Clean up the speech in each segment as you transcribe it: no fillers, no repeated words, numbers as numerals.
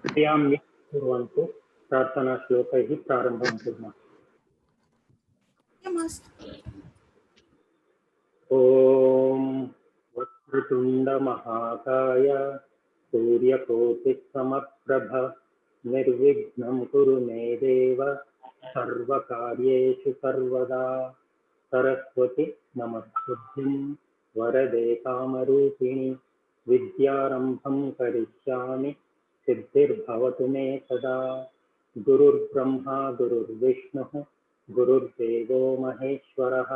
क्रियाम्य कुर्वन्तु। प्रार्थनाश्लोकैः प्रारम्भं कुर्मः। ॐ वक्रतुण्डमहाकाय सूर्यकोटिसमप्रभ निर्विघ्नं कुरु मे देव सर्वकार्येषु सर्वदा। सरस्वती नमस्तुभ्यं वरदे कामरूपिणि विद्यारम्भं करिष्यामि सिद्धिर्भवतु मे सदा। गुरुर्ब्रह्मा गुरुर्विष्णुः गुरुर्देवो महेश्वरः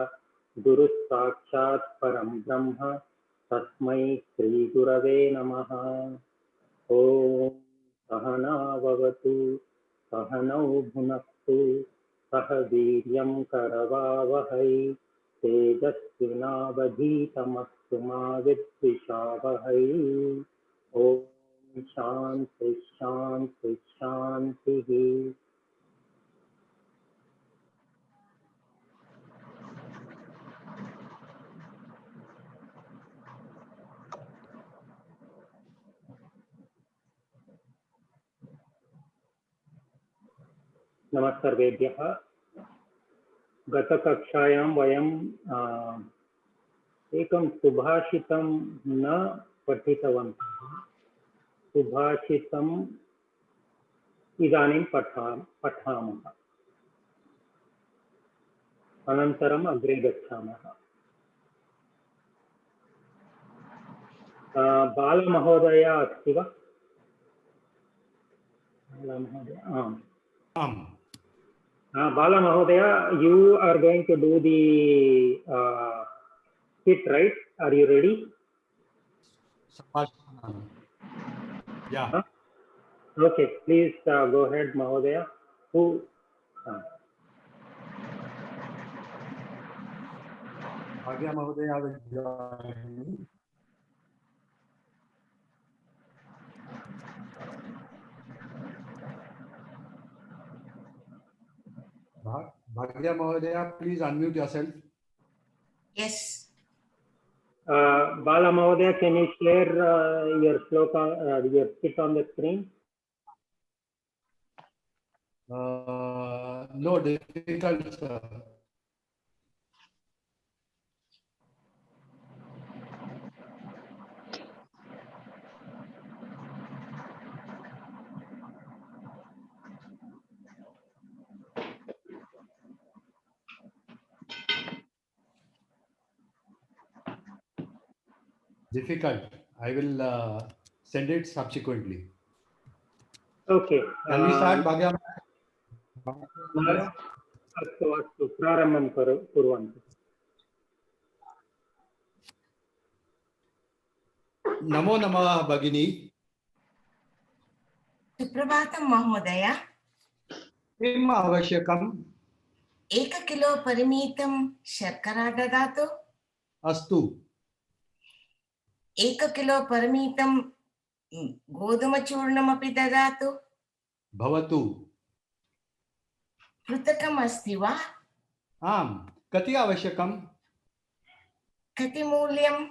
गुरुः साक्षात् परं ब्रह्म तस्मै श्रीगुरवे नमः। ॐ सहनाववतु सहनौ भुनक्तु सह वीर्यं करवावहै तेजस्विनावधीतमस्तु मा विद्विषावहै। ॐ शान्ति शान्ति शान्तिः। नमस्सर्वेभ्यः। गतकक्षायां वयं एकं सुभाषितं न पठितवन्तः। सुभाषितम् इदानीं पठामः, अनन्तरम् अग्रे गच्छामः। बालमहोदय अस्ति वा? बालमहोदय, आम्। Bala you are going to do the skit, right? Are you ready? Yeah. Huh? Okay, please go ahead, Mahodaya. Who? Bhagya Mahodaya will join. Bhagya Mahodaya, please unmute yourself. Yes. Bala Mahodaya, can you share your sloka, your skit on the screen? No, difficult, sir. Difficult. I will send it subsequently. Okay. Can we start, Bhagya? अस्तु प्रारम्भं कुर्वन्तु। नमो नमः भगिनी। सुप्रभातं महोदय। किम् आवश्यकम्? 1 kilo परिमितं शर्करा ददातु। अस्तु। 1 किलो परिमितं गोधूमचूर्णमपि ददातु। भवतु। पृथकम् अस्ति वा? आम्। कति आवश्यकम्? कति मूल्यम्?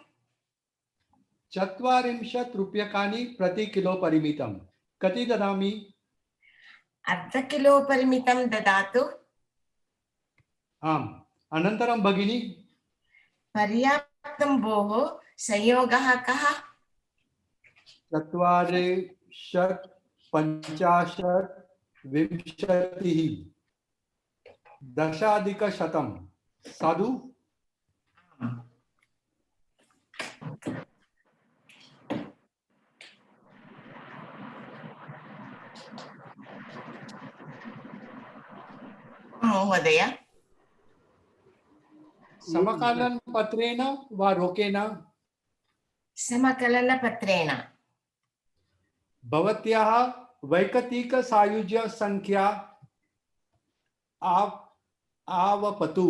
40 रूप्यकाणि प्रति किलो परिमितं। कति ददामि? अर्ध किलो परिमितं ददातु। आम्। अनन्तरं भगिनी? पर्याप्तं भोः। संयोगः कः? 40, 50, 20, 10,100। साधु? महोदय। समकलन पत्रेण वा रोकेन? समकलन पत्रेण। भवत्याः वैयक्तिक सायुज्य संख्या आवपतु।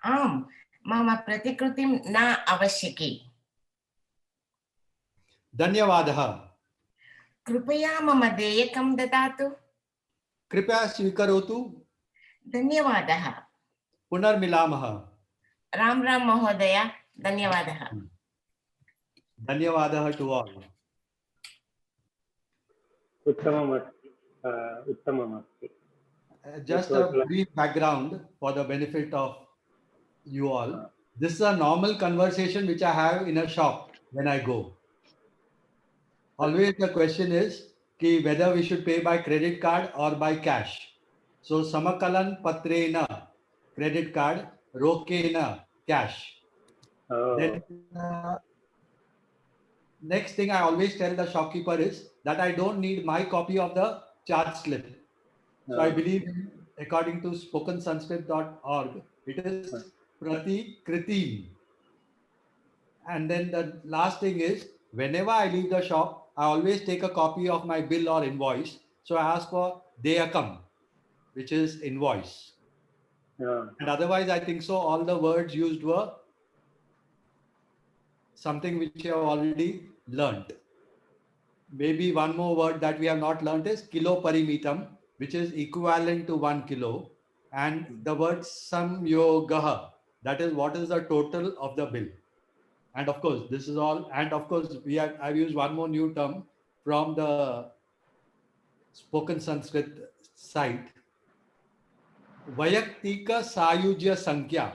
आम्, मम प्रतिकृतिं न आवश्यकी। धन्यवादः। कृपया मम देयकं ददातु। कृपया स्वीकरोतु। धन्यवादः। पुनर्मिलामः। राम राम महोदय, धन्यवादः। धन्यवादः टू ऑल। उत्तममस्ति उत्तममस्ति Just a brief background for the benefit of you all. This is a normal conversation which I have in a shop when I go. Always the question is ki whether we should pay by credit card or by cash. So samakalan patrena credit card, rokena cash. Then next thing I always tell the shopkeeper is that I don't need my copy of the charge slip. So I believe, according to spokensanskrit.org, it is prati kritim. And then the last thing is, whenever I leave the shop, I always take a copy of my bill or invoice. So I ask for deyakam, which is invoice. And otherwise, I think so all the words used were something which you have already learnt. Maybe one more word that we have not learnt is kilo parimitam, which is equivalent to 1 kilo. And the word samyogaha, that is what is the total of the bill. And of course, this is all. And of course, I've used one more new term from the Spoken Sanskrit site. Vayaktika Sayujya Sankhya.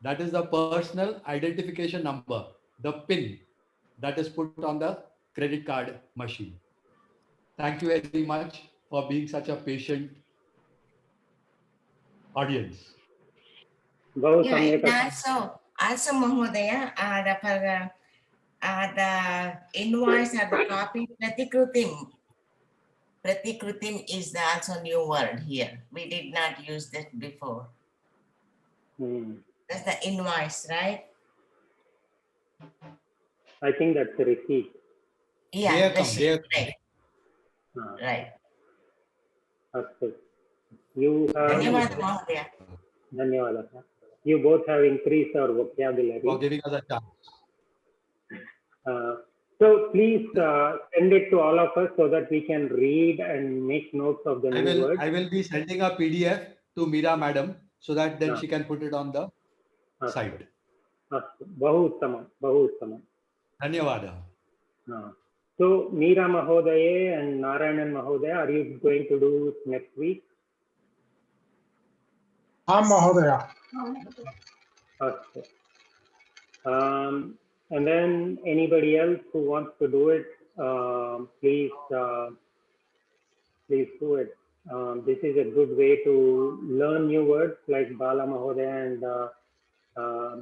That is the personal identification number, the PIN that is put on the credit card machine. Thank you very much for being such a patient audience. Yeah, also Mahodaya, the invoice or the copy, pratikrutim is also new word here. We did not use that before. That's the invoice, right? I think that's a receipt. Yeah, right. Astu. You have Dhanyawad, Mahodaya. Dhanyawad. You both have increased our vocabulary. For giving us a chance. So please send it to all of us so that we can read and make notes of the new words. I will be sending a PDF to Meera madam so that then she can put it on the site. Bahu uttamam. Dhanyawada. So Meera Mahodaya and Narayanan Mahodaya, are you going to do it next week? Mahodaya. And then anybody else who wants to do it, please do it. This is a good way to learn new words like Bala Mahodaya and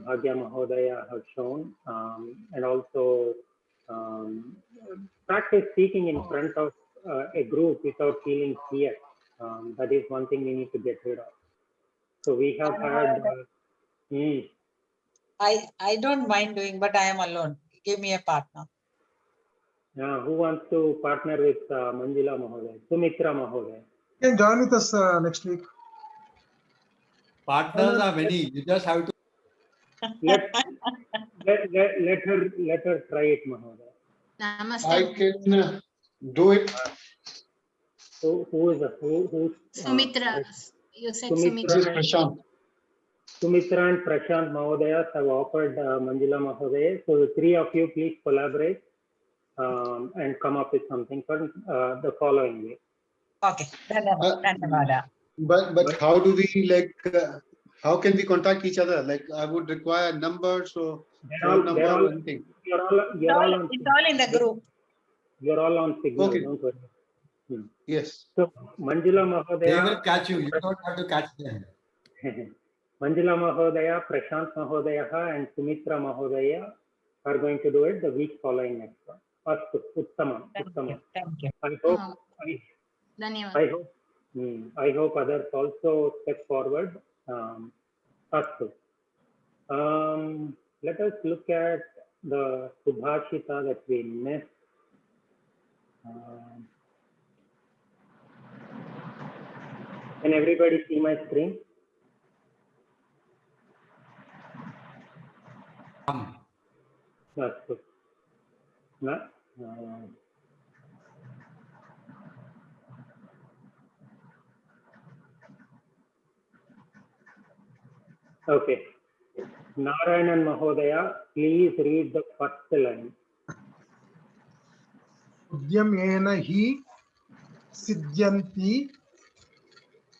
Bhagya Mahodaya have shown, and also practice speaking in front of a group without feeling fear. That is one thing we need to get rid of. So we have had. I don't mind doing, but I am alone. Give me a partner. Who wants to partner with Manjula Mahodaya? Sumitra Mahodaya. You can join with us next week. Partners are many. You just have to. Let her try it, Mahodaya. Namaste. I can do it. Who is Sumitra. You said Sumitra. This is Prashant. Sumitra and Prashant Mahodayas have offered Manjula Mahodaya. So the three of you please collaborate and come up with something for the following way. Okay. But how do we how can we contact each other? Like I would require a number, so phone number or anything. You're all on. It's all in the group. You're all on Signal. Okay. Don't worry. Yes. So Manjula Mahodaya. They will catch you. You don't have to catch them. Manjula Mahodaya, Prashant Mahodaya, and Sumitra Mahodaya are going to do it the week following next one. Astu, Uttamam. Thank you. I hope others also step forward. Astu. Let us look at the Subhashita that we missed. Can everybody see my screen? That's good. Okay. Narayanan Mahodaya, please read the first line. Udyamena hi सिद्ध्यन्ति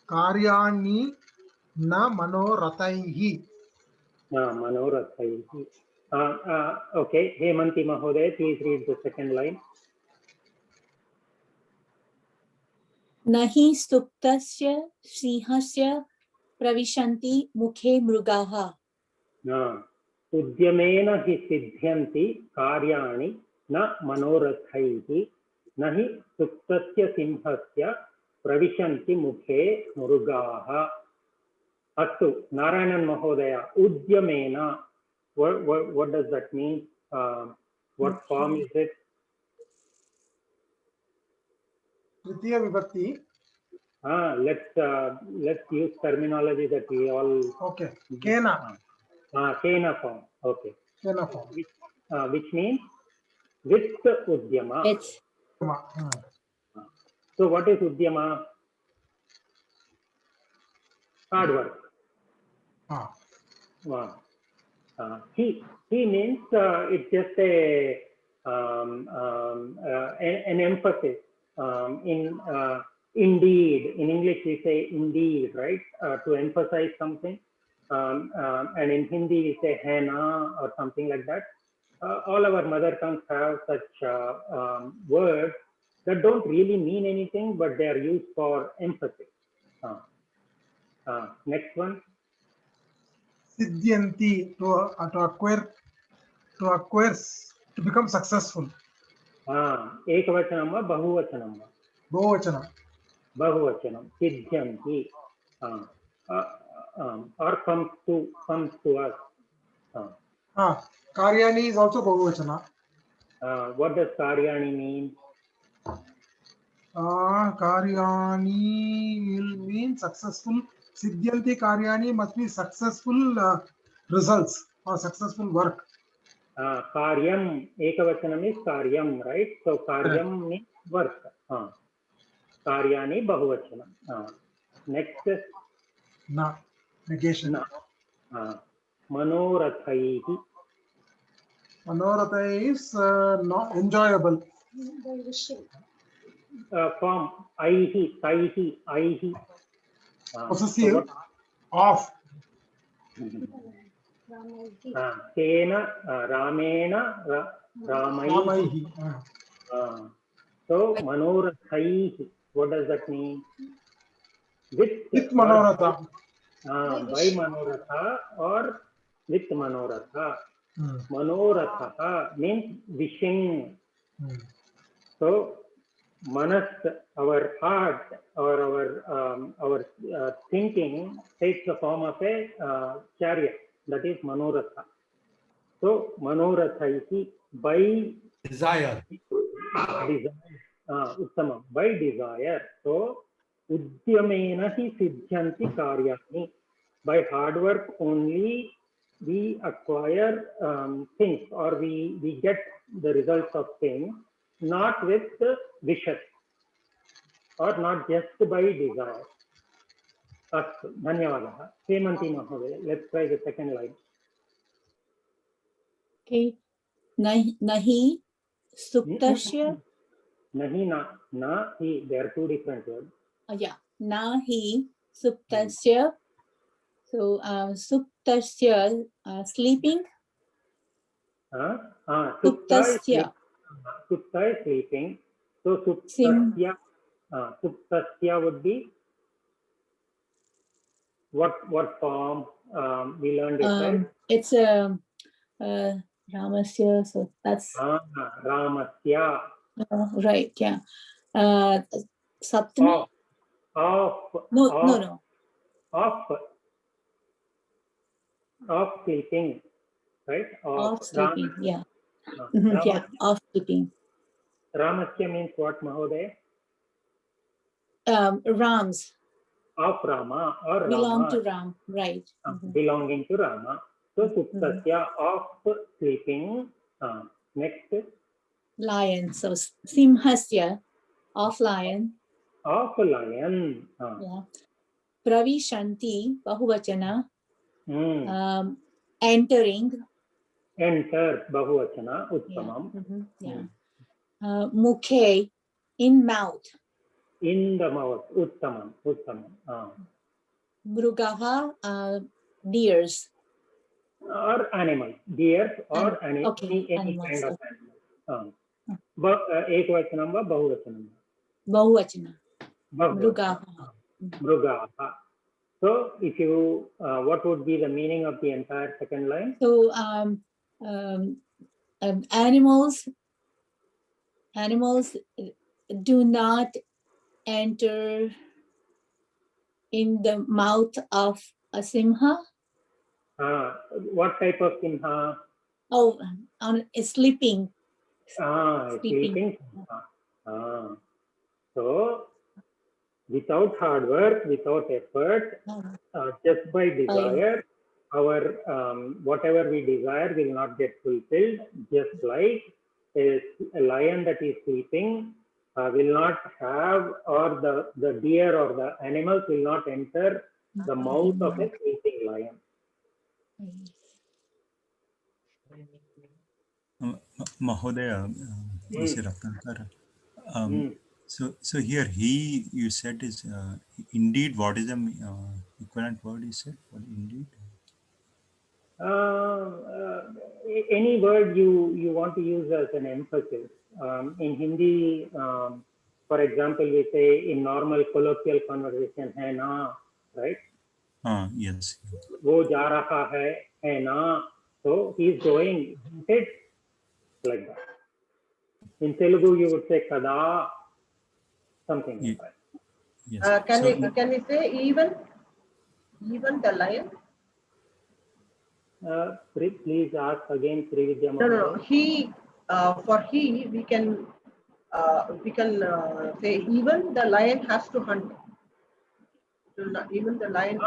कार्याणि न मनोरथैः. मनोरथैः. Okay, Hemanti Mahoday, please read the second line. नहि सुप्तस्य सिंहस्य प्रविशन्ति मुखे मृगाः. उद्यमेन हि सिद्ध्यन्ति कार्याणि न मनोरथैः न हि सुप्तस्य सिंहस्य प्रविशन्ति मुखे मृगाः. अस्तु, नारायणन् महोदय, उद्यमेन, what does that mean? What form is it? तृतीय विभक्ति. Let's use terminology that we all. Okay. केन. Kena form. Okay. Kena form. Which means with udyama. It's So what is udyama? Hard work. He means it's just an emphasis. Indeed, in English we say indeed, right? To emphasize something. And in Hindi we say hai na or something like that. All our mother tongues have such words that don't really mean anything, but they are used for emphasis. Next one. Siddhyanti, to acquire, to become successful. Ekavachanam va bahuvachanam va? Bahuvachanam. Bahuvachanam. Siddhyanti. Or comes to us. Karyani is also bahuvachana. What does karyani mean? Karyani will mean successful. Siddhyanti karyani must be successful results or successful work. Karyam, ekavachanam is karyam, right? So karyam means work. Karyani bahuvachanam. Next. Na. Negation. Na. Manorathaihi. Manoratha is not enjoyable. Form aihi, taihi, aihi. Possessive. Of. Kena, ramena, ramaihi. So manorathaihi. What does that mean? With manoratha. By manoratha or with manoratha. Manoratha means wishing. So manas, our heart or our thinking takes the form of a chariot, that is manoratha. So manorathaihi, by desire. Uttamam, by desire. So udyamena hi siddhyanti karyani. By hard work only we acquire things, or we get the results of things, not with wishes or not just by desire. Astu, dhanyavadah. Hemanti Mahoday, let's try the second line. okay. Nahi suptasya. Nahi, na, hi, they are two different words. Yeah, nahi suptasya. So suptasya, sleeping. Suptasya is sleeping. So suptasya would be what form? We learned it, right? It's Ramasya, so that's Ramasya. right, yeah. Saptami. No. Of sleeping, right? Of sleeping, yeah. Ramasya. Yeah, of sleeping. Ramasya means what, Mahoday? Rams. Of Rama or Belong Rama. to Ram, right. Belonging to Rama. So suptasya, of sleeping. Next. Lion. So simhasya, of lion. Of lion. Yeah. Pravishanti, bahuvachana. Entering. Enter, bahuvachana, uttamam. Yeah. Mukhe, in mouth. in the mouth. Uttamam. Mrugaha, deers. Or animal, deers or Okay, any animals, kind of okay. animal. Ekvachanam va bahuvachanam. Bahuvachana. Bahuvachana. Mrugaha. Mrugaha. So if you, what would be the meaning of the entire second line? So animals do not enter in the mouth of a simha. What type of simha? Oh, on sleeping. Sleeping simha. So without hard work, without effort, just by desire, our whatever we desire will not get fulfilled. Just like a lion that is sleeping will not have, or the deer or the animals will not enter the mouth of a sleeping lion. Mahodaya, Mr. Ratnakar, so here he, you said, is indeed. What is the equivalent word you said for indeed? Any word you want to use as an emphasis. In Hindi, for example, we say in normal colloquial conversation, hai na, right? Yes. Wo ja raha hai na. So he is going, isn't it? Like that. In Telugu, you would say kada, something like that. Yes. Can we say even the lion? Please ask again, Srividya. No. He, for he, we can say even the lion has to hunt. Even the lion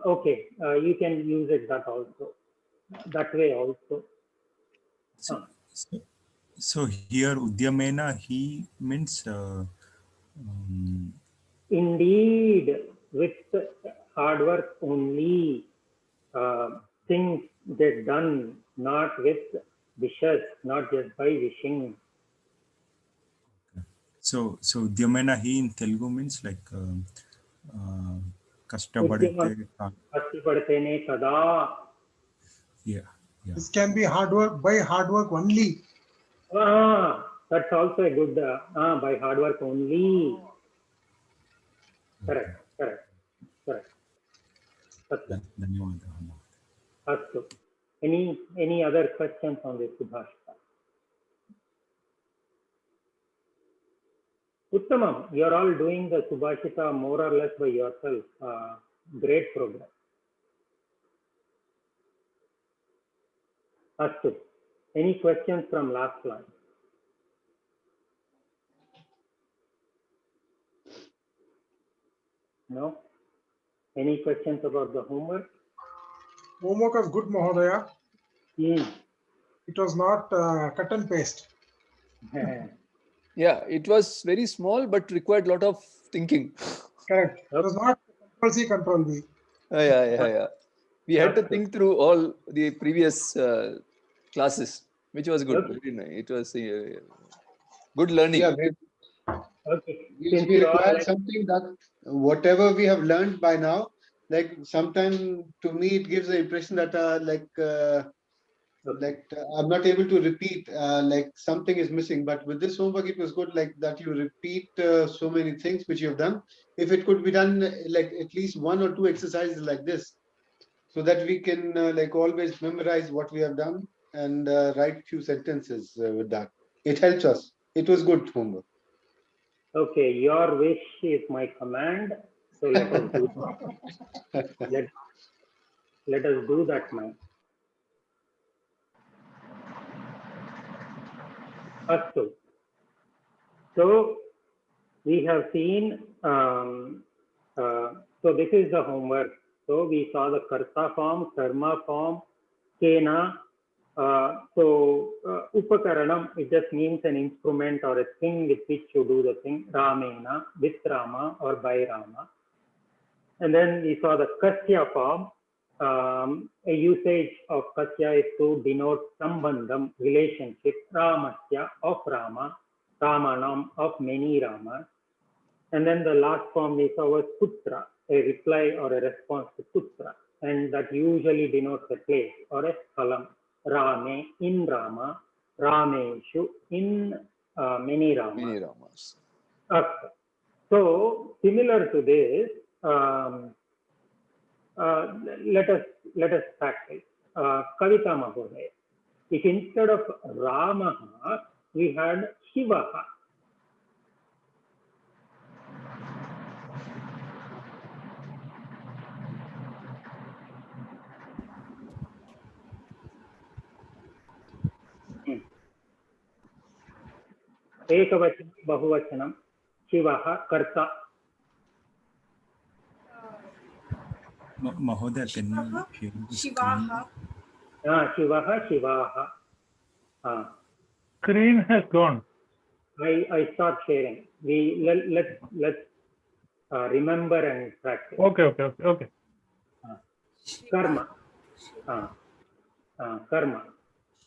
okay, you can use it that also. That way also. So here Udyamena, he means indeed, with hard work only, things get done, not with wishes, not just by wishing. So Udyamena, he in Telugu means like Kashtapadite. Kashtapadite kada. Yeah. This can be hard work, by hard work only. That's also a good, by hard work only. Correct. Astu. Any other questions on this Subhashita? Uttamam, you're all doing the Subhashita more or less by yourself. Great progress. Astu. Any questions from last line? No? Any questions about the homework? Homework was good, Mahodaya. It was not cut and paste. Yeah, it was very small, but required a lot of thinking. Correct. It was not Control-C, Control-V. Yeah. We had to think through all the previous classes, which was good. Very nice. It was good learning. Yeah, we require something that whatever we have learned by now, like sometimes to me it gives the impression that I'm not able to repeat, like something is missing. But with this homework, it was good, like that you repeat so many things which you have done. If it could be done like at least 1 or 2 exercises like this, so that we can like always memorize what we have done and write few sentences with that. It helps us. It was good homework. Okay, your wish is my command. So let us do that. Let us do that now. Astu. So we have seen, so this is the homework. So we saw the karta form, karma form, kena. Upakaranam, it just means an instrument or a thing with which you do the thing. Ramena, with Rama or by Rama. And then we saw the kasya form. A usage of kasya is to denote sambandham, relationship, ramasya, of Rama. Ramanam, of many Ramas. And then the last form we saw was Putra, a reply or a response to Putra. And that usually denotes a place or a Sthalam. Rame, in Rama, Rameshu, in many Ramas. Many Ramas. Okay. So similar to this, let us practice. Kavita Mahodaya. If instead of Ramaha, we had Shivaha. Ekavachanam, Bahuvachanam, Shivaha, Karta. Mahodaya, can you share the Shivaha. Shivaha, Shivaha. Screen has gone. I start sharing. Let's remember and practice. Okay. Karma. Karma.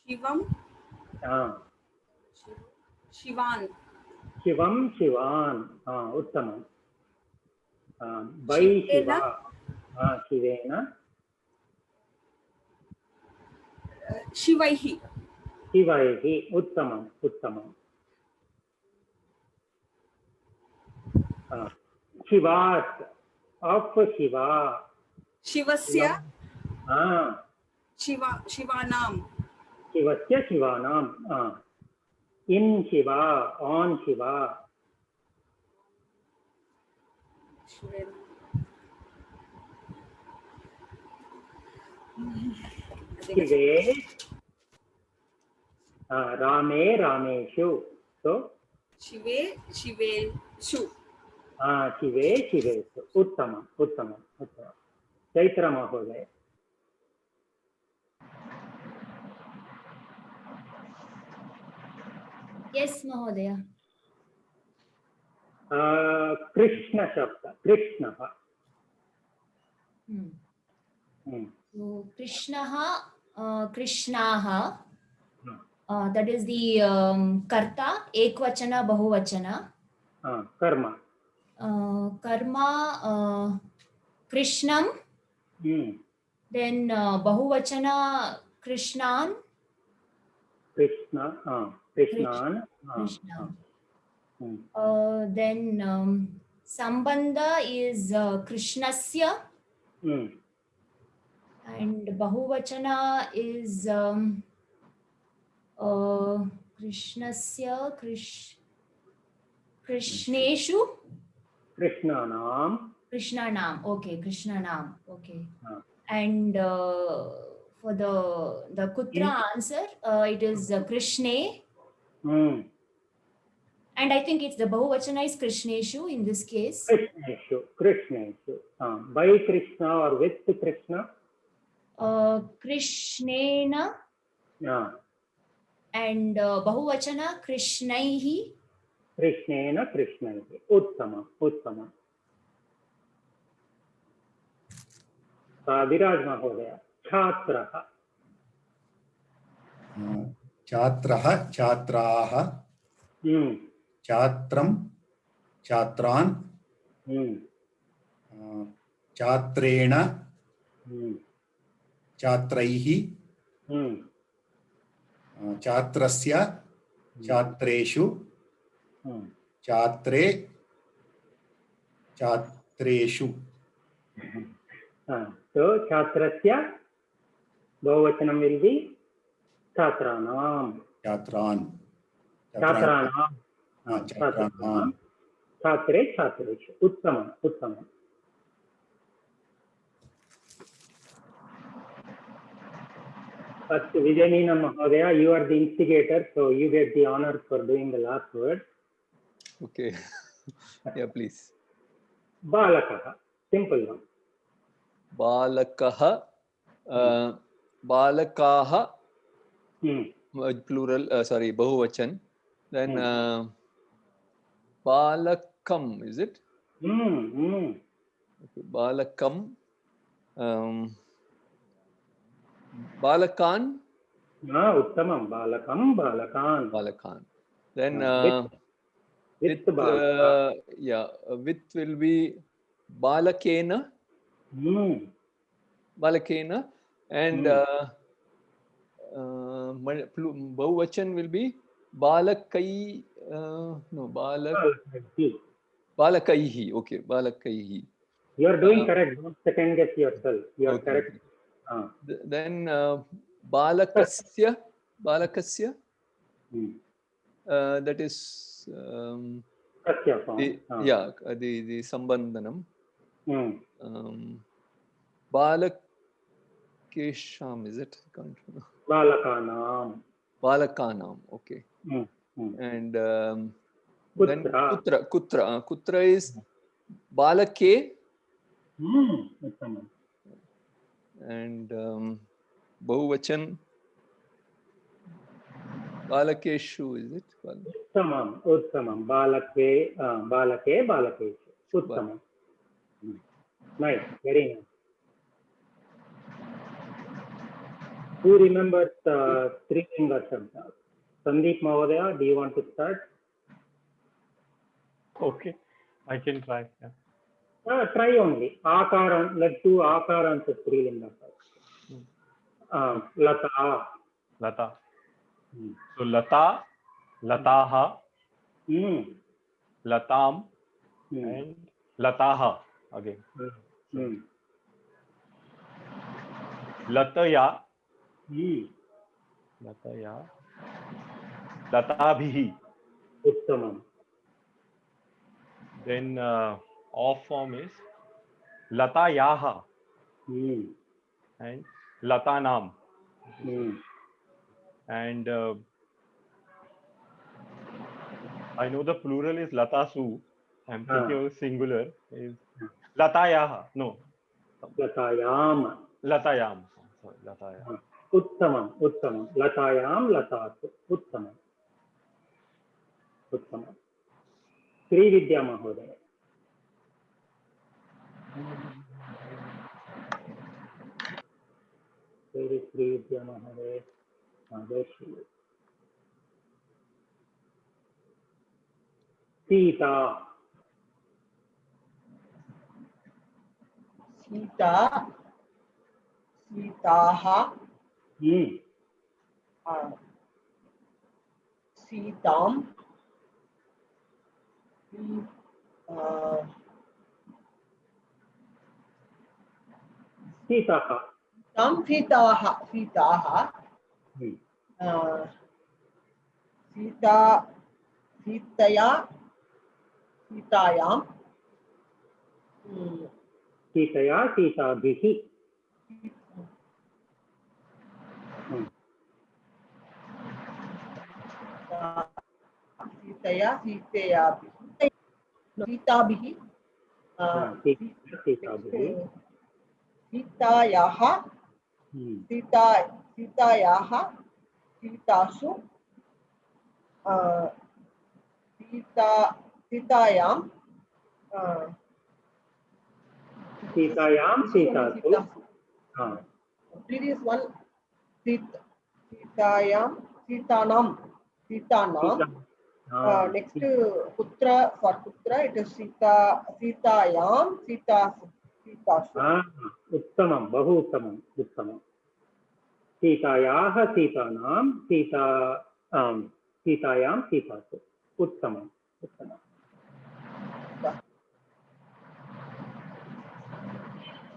Shivam. Shivan. Shivan. Uttamam. By Shiva. Shivena. Shivaihi. Uttamam. Shivas, of Shiva. Shivasya. Shivanam. Shivasya, Shivanam. In Shiva, on Shiva. Shive. Rame, Rameshu. So Shive, Shiveshu. Shive. Uttamam. Chaitra Mahodaya. Yes, Mahodaya. Krishna Shabda. Krishna. So Krishnaha, that is the karta, ekvachana, bahuvachana. Karma. Karma, Krishnam. Then bahuvachana, Krishnan. Krishnan. Then Sambandha is Krishnasya. And Bahuvachana is Krishnasya, Krishneshu. Krishnanam. Okay, Krishnanam. Okay. And for the Kutra answer, it is Krishne. And I think it's the Bahuvachana is Krishneshu in this case. Krishneshu. By Krishna or with Krishna? Krishnena. And Bahuvachana Krishnaihi. Krishnena, Krishnaihi. Uttama. Viraj Mahodaya. Chhatraha. Chatraha, Chatraha. Chatram, Chatran. Chatrena. Chatraihi. Chatrasya. Chatreshu. Chatre. Chatreshu. So Chatrasya, Bahuvachanam will be Chatranam. Chatre, Chatreshu. Uttamam. First, Vijayanina Mahodaya, you are the instigator, so you get the honor for doing the last word. Okay. Yeah, please. Balakaha, simple one. Balakaha, Balakaha, plural, Bahuvachan. Then Balakam, is it? Okay, Balakam. Balakan. Uttamam. Balakan. Then With balaka. Yeah, with will be balakena. Balakena, and Bahuvachan will be balakai. No, balakaihi. Okay, balakaihi. You are doing correct. Don't second guess yourself. You are Okay. correct. Then balakasya. Balakasya. That is Kasya form. yeah, the sambandhanam. Balakesham, is it? Can't remember. Balakanam. Balakanam, okay. And then Putra. Kutra is Balake. And Bahuvachan Balakeshu, is it? Uttamam. Balake, balakeshu. Uttamam. Nice, very nice. Who remembers Strilinga Shabda? Sandeep Mahodaya, do you want to start? Okay, I can try. Yeah. Try only. Akaran, let's do Akaran to Strilinga first. Lata. Lata. So Lata, Lataha, Latam, and Lataha again. Lataya, Lataya, Latabhihi. Uttamam. Then off form is Latayaha and Latanam. And I know the plural is Latasu. I'm thinking of singular is Latayaha. No. Latayam. Latayam. Sorry, Latayam. Uttamam. Latayam, Latatu. Uttamam. Sri Vidya Mahodaya. Where is Sri Vidya Mahodaya? There she is. Sita. Sita. Sitaha. Sitam. Sitaha. Sitaha. Sitaya. Sitayam. Sitaya, Sitabhihi. Sitaya, Sitabihi. Sitayaha. Sitayaha. Sitasu. Sitayam. Sitayam, Sitasu. Previous one. Sitayam. Sitanam. Next Putra, for Putra it is Sitayam, Sitasu. Uttamam, Bahu Uttamam. Sitayaha, Sitanam, Sitayam, Sitasu. Uttamam.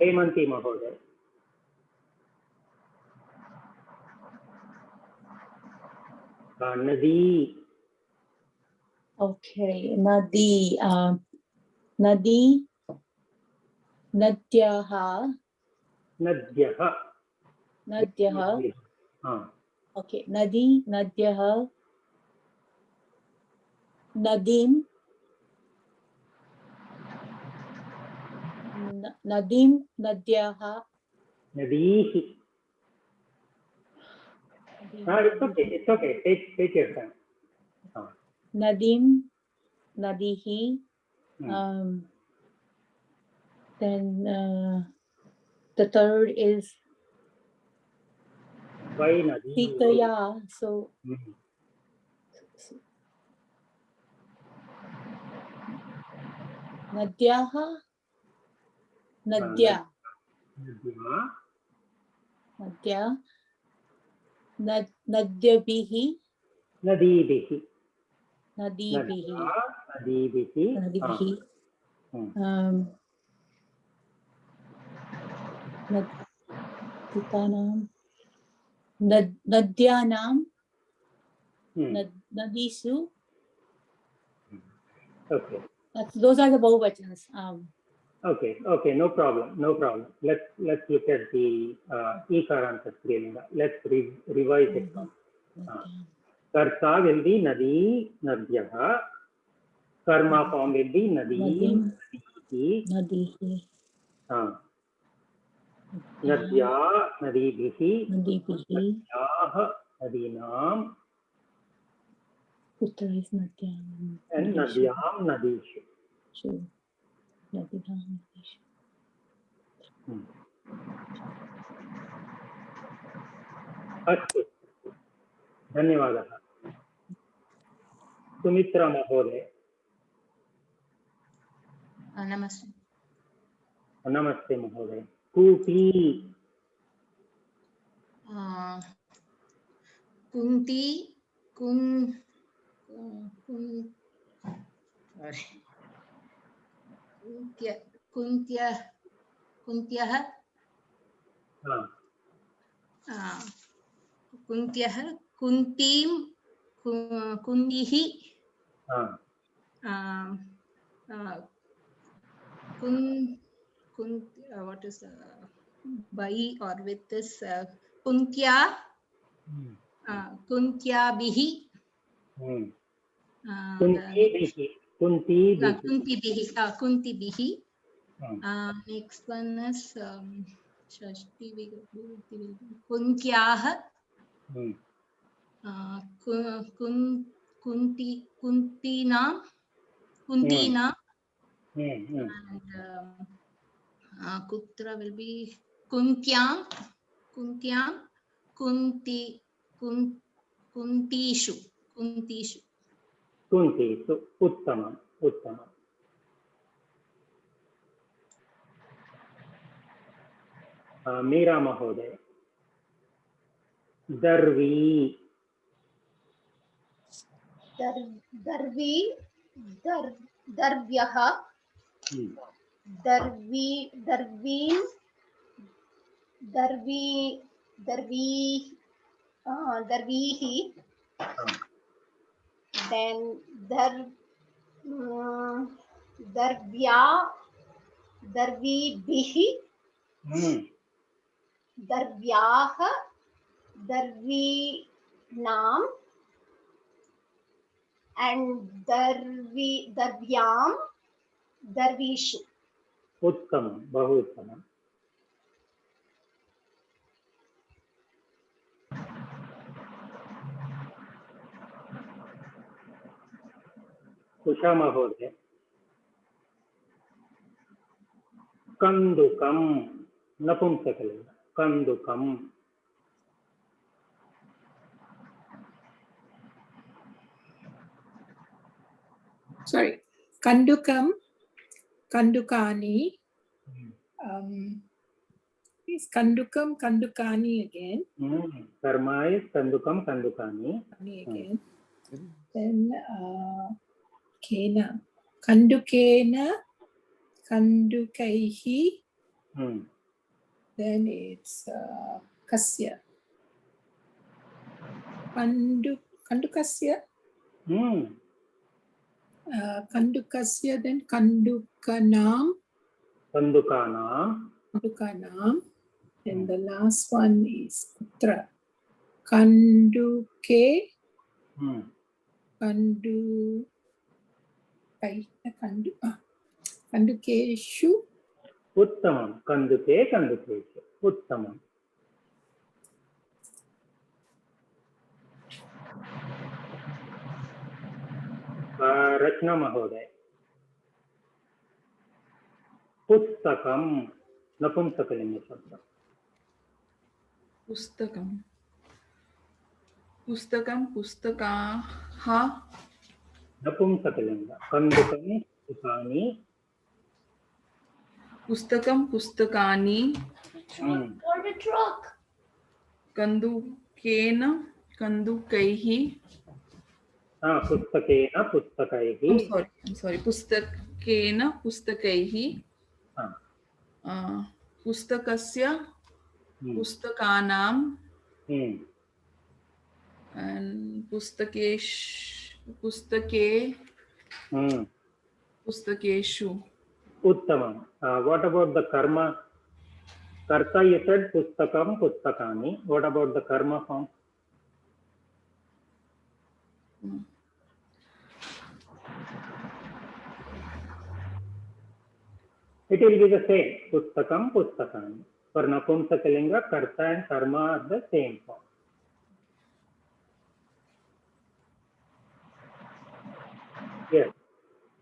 Hemanti Mahodaya. Nadi. Okay, Nadi. Nadi. Nadyaha. Okay, Nadi. Nadyaha. Nadim. Nadim. Nadyaha. Nadihi. It's okay. Take your time. Nadim. Nadihi. Then the third is Sitaya. So नद्याः नद्या नद्या नद्यभिः नदीभिः नदीभिः नदीभिः नदीभिः नद्यानां नदीषु. Okay. Those are the Bahuvachanas. Okay, no problem. Let's look at the Ikaranta Strilinga. Let's revise it. Karta will be Nadi, Nadyah. Karma form will be Nadi, Nadihi. Nadya, Nadibihi, Nadyah, Nadinam, Putra is Nadyam. and Nadyam, Nadishu. Sure. Nadyam, Nadishu. अस्तु, धन्यवादः. सुमित्रा महोदय. नमस्ते. नमस्ते महोदय. कूटी. Kunti कुन्त्यः कुन्तीं कुन्दिः what is by or with this kuntya kuntyabihi kuntibihi. Next one is shashti vibhakti kuntyah kuntina and kutra will be kuntyam kuntishu. उत्तमम्. मीरा महोदय. दर्वी. दर्व्यः दर्वीः then दर्वीभिः दर्व्याः दर्वीनां and दर्व्यां दर्वीषु. उत्तमं, बहु उत्तमम्. उषा महोदय. कंदुकम नपुंसकलिंग. कंदुकम. Sorry, kandukam, kandukani. Is kandukam, kandukani again. Karma is kandukam, kandukani. Again. Then kena, kandukena, kandukaihi. Then it's kasya. Kandukasya. Kandukasya, then kandukanam. And the last one is putra. Kanduke. Kandukeshu. उत्तमं. कंदुकेषु. उत्तमम्. रचना महोदय. पुस्तकं नपुंसकलिंग शब्द. पुस्तकं पुस्तकाः नपुंसकलिंग. कंदुकं पुस्तकानि Pustakam, pustakani. Kandukena, kandukaihi. Pustakena, pustakaihi. I'm sorry. Pustakena, pustakaihi. Pustakasya, pustakanam. And pustake. Pustakeshu. Uttamam. What about the karma? Karta, you said pustakam, pustakani. What about the karma form? It will be the same. Pustakam, pustakani. For Napumsakalinga, karta and karma are the same form. Yes.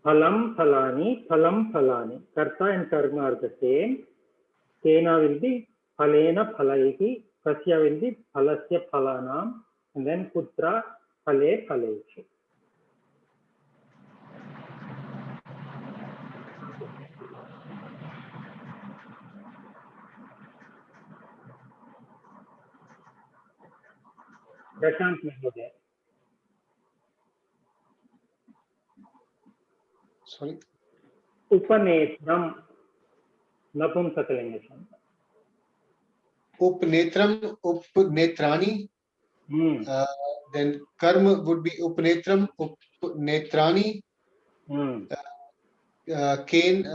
Phalam, phalani, phalam, phalani. Karta and karma are the same. Kena will be phalena, phalaihi. Kasya will be phalasya, phalanam. And then putra, phale, phaleshu. Prashant Mahodaya. Sorry. Upanetram. Napumsakalinga. Upnetram, upnetrani. Then karma would be upnetram, upnetrani. Kain,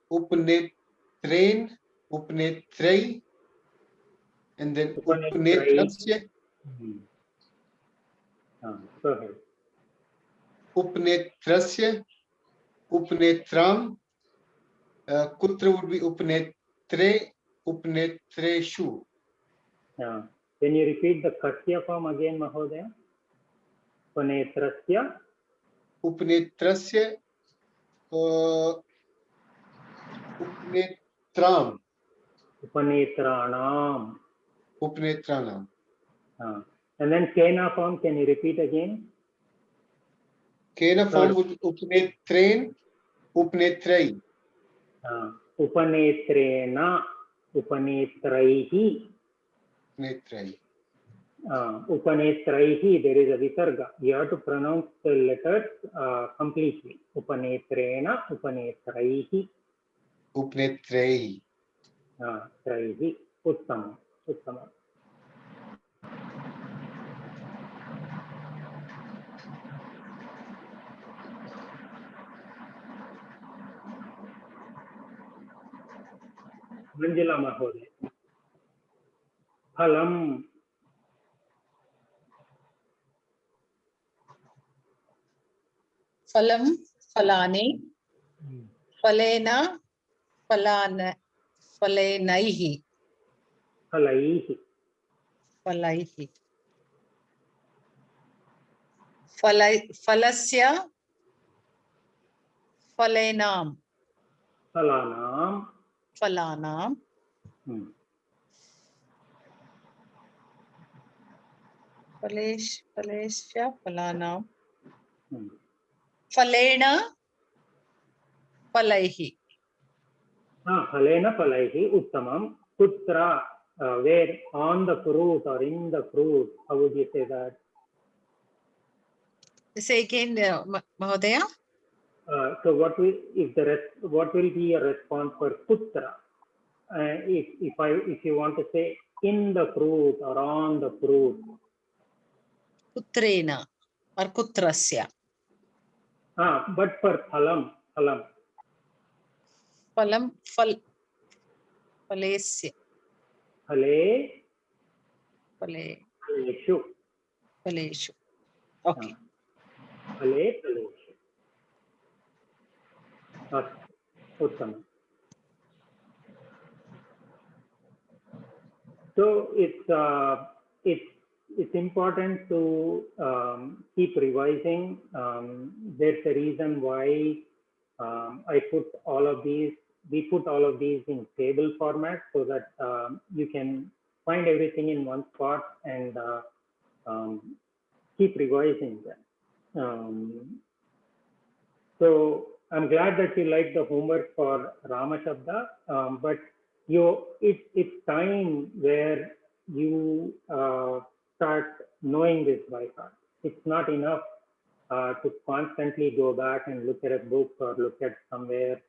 upnetrain, upnetrei. And then upnetrasya. Go ahead. Upnetrasya, upnetram. Kutra would be upnetre, upnetreshu. Can you repeat the Kasya form again, Mahodaya? Upanetrasya. Upnetrasya, upnetram. Upanetranam. Upnetranam. And then Kena form, can you repeat again? Kena form would upnetrain, upnetrei. Upanetrena, upanetraihi. Netrai. Upanetraihi, there is a visarga. You have to pronounce the letters completely. Upanetrena, upanetraihi. Upnetrei. Traihi. Uttama. Uttama. Manjula Mahodaya. Phalam. Phalam, phalane, phalena, phalana, phalenaihi. Phalaihi. Phalaihi. Phalasya, phalenam. Phalanam. Phalanam. Phalesya, phalanam. Phalena, phalaihi. Phalena, phalaihi. Uttamam. Putra, where on the fruit or in the fruit. How would you say that? Say again, Mahodaya. So what will be a response for putra? If you want to say in the fruit or on the fruit. Putrena or kutrasya. But for phalam. Phalam, phalesya. Phaleshu. Phaleshu. Okay. Phaleshu. Uttam. So it's important to keep revising. There's a reason why I put all of these. We put all of these in table format so that you can find everything in one spot and keep revising them. So I'm glad that you like the homework for Rama Shabda, but it's time where you start knowing this by heart. It's not enough to constantly go back and look at a book or look at somewhere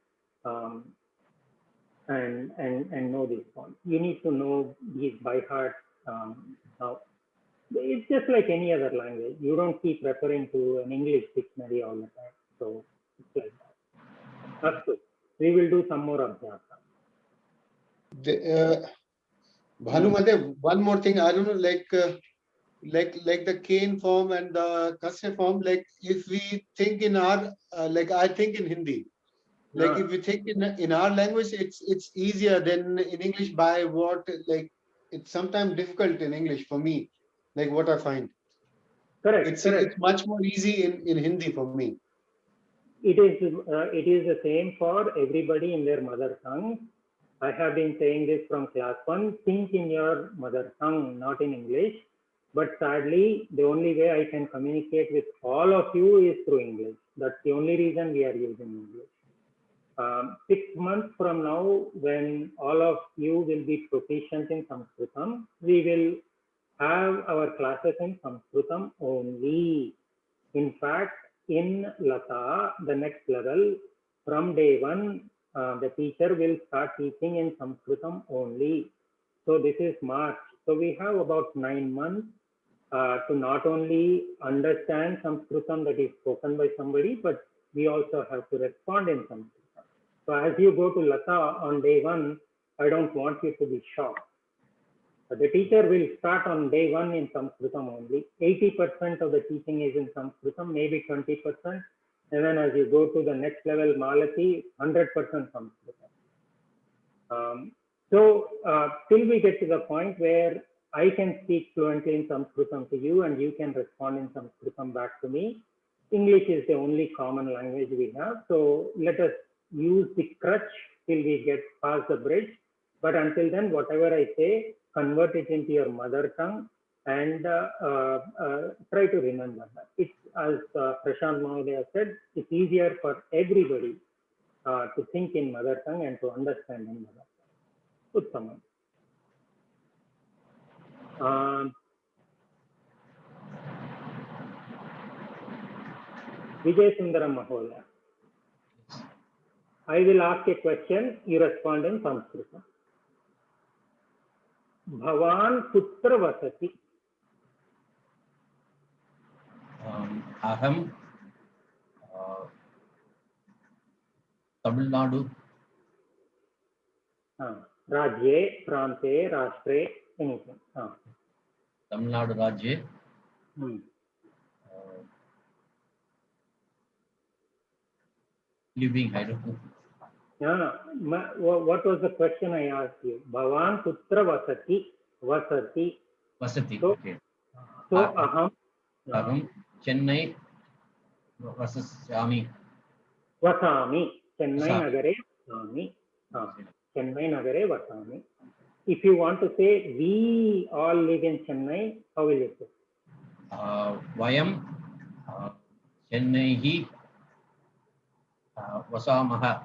and know these points. You need to know these by heart now. It's just like any other language. You don't keep referring to an English dictionary all the time. So it's like that. That's good. We will do some more abhyasa. Bhanumate, one more thing. I don't know, like the Kane form and the Kasya form. Like if we think in our, like I think in Hindi. Like if we think in our language, it's easier than in English. By what, like it's sometimes difficult in English for me. Like what I find. Correct. It's much more easy in Hindi for me. It is the same for everybody in their mother tongue. I have been saying this from class 1. Think in your mother tongue, not in English. But sadly, the only way I can communicate with all of you is through English. That's the only reason we are using English. 6 months from now, when all of you will be proficient in Sanskritam, we will have our classes in Sanskritam only. In fact, in Lata, the next level, from day 1, the teacher will start teaching in Sanskritam only. So this is March. So we have about 9 months to not only understand Sanskritam that is spoken by somebody, but we also have to respond in Sanskritam. So as you go to Lata on day 1, I don't want you to be shocked. The teacher will start on day 1 in Sanskritam only. 80% of the teaching is in Sanskritam, maybe 20%. And then as you go to the next level, Malati, 100% Sanskritam. Till we get to the point where I can speak fluently in Sanskritam to you and you can respond in Sanskritam back to me, English is the only common language we have. So let us use the crutch till we get past the bridge. But until then, whatever I say, convert it into your mother tongue and try to remember that. It's, as Prashant Mahodaya said, it's easier for everybody to think in mother tongue and to understand in mother tongue. Uttama. Vijay Sundaram Mahodaya. I will ask a question, you respond in Sanskrit. Bhavan kutra vasati? Aham Tamil Nadu. Rajye, Prante, Rashtre, anything. Tamil Nadu Rajye. Living Hyderabad. What was the question I asked you? Bhavan kutra vasati? Vasati. Vasati. So, Okay. So aham Chennai Vasami. Vasami. Chennai Nagare Vasami. Chennai Nagare Vasami. If you want to say we all live in Chennai, how will you say? Vayam Chennai Vasamaha.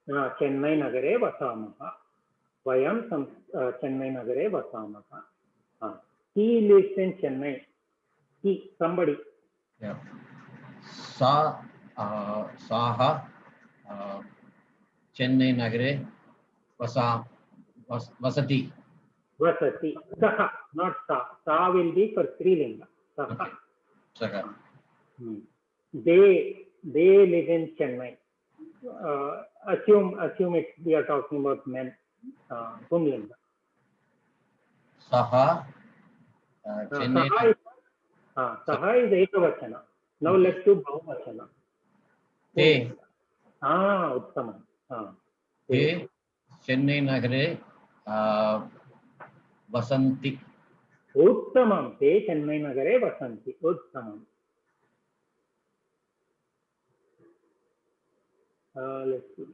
Chennai Nagare Vasamaha. Vayam Chennai Nagare Vasamaha. He lives in Chennai. He, somebody. Yeah. Saha Chennai Nagare Vasati. Vasati. Saha, not sa. Sa will be for Strilinga. Saha. Saha. They live in Chennai. Assume we are talking about men. Pumlinga. Saha Chennai. Saha is Ekavachana. Now let's do Bhavachana. Te. Uttama. Te Chennai Nagare Vasanti. Uttamam. Te Chennai Nagare Vasanti. Uttamam. Let's see.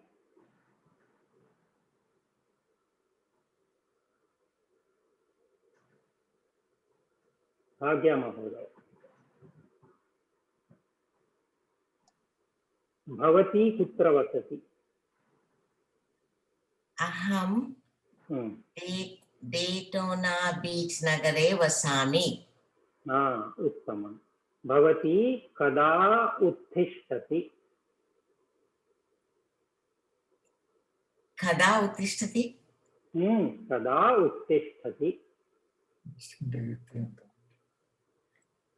Bhagya Mahodaya. भवती कुत्र वसति? अहं Daytona बीच नगरे वसामि। उत्तमं। भवती कदा उत्तिष्ठति? कदा उत्तिष्ठति? कदा उत्तिष्ठति?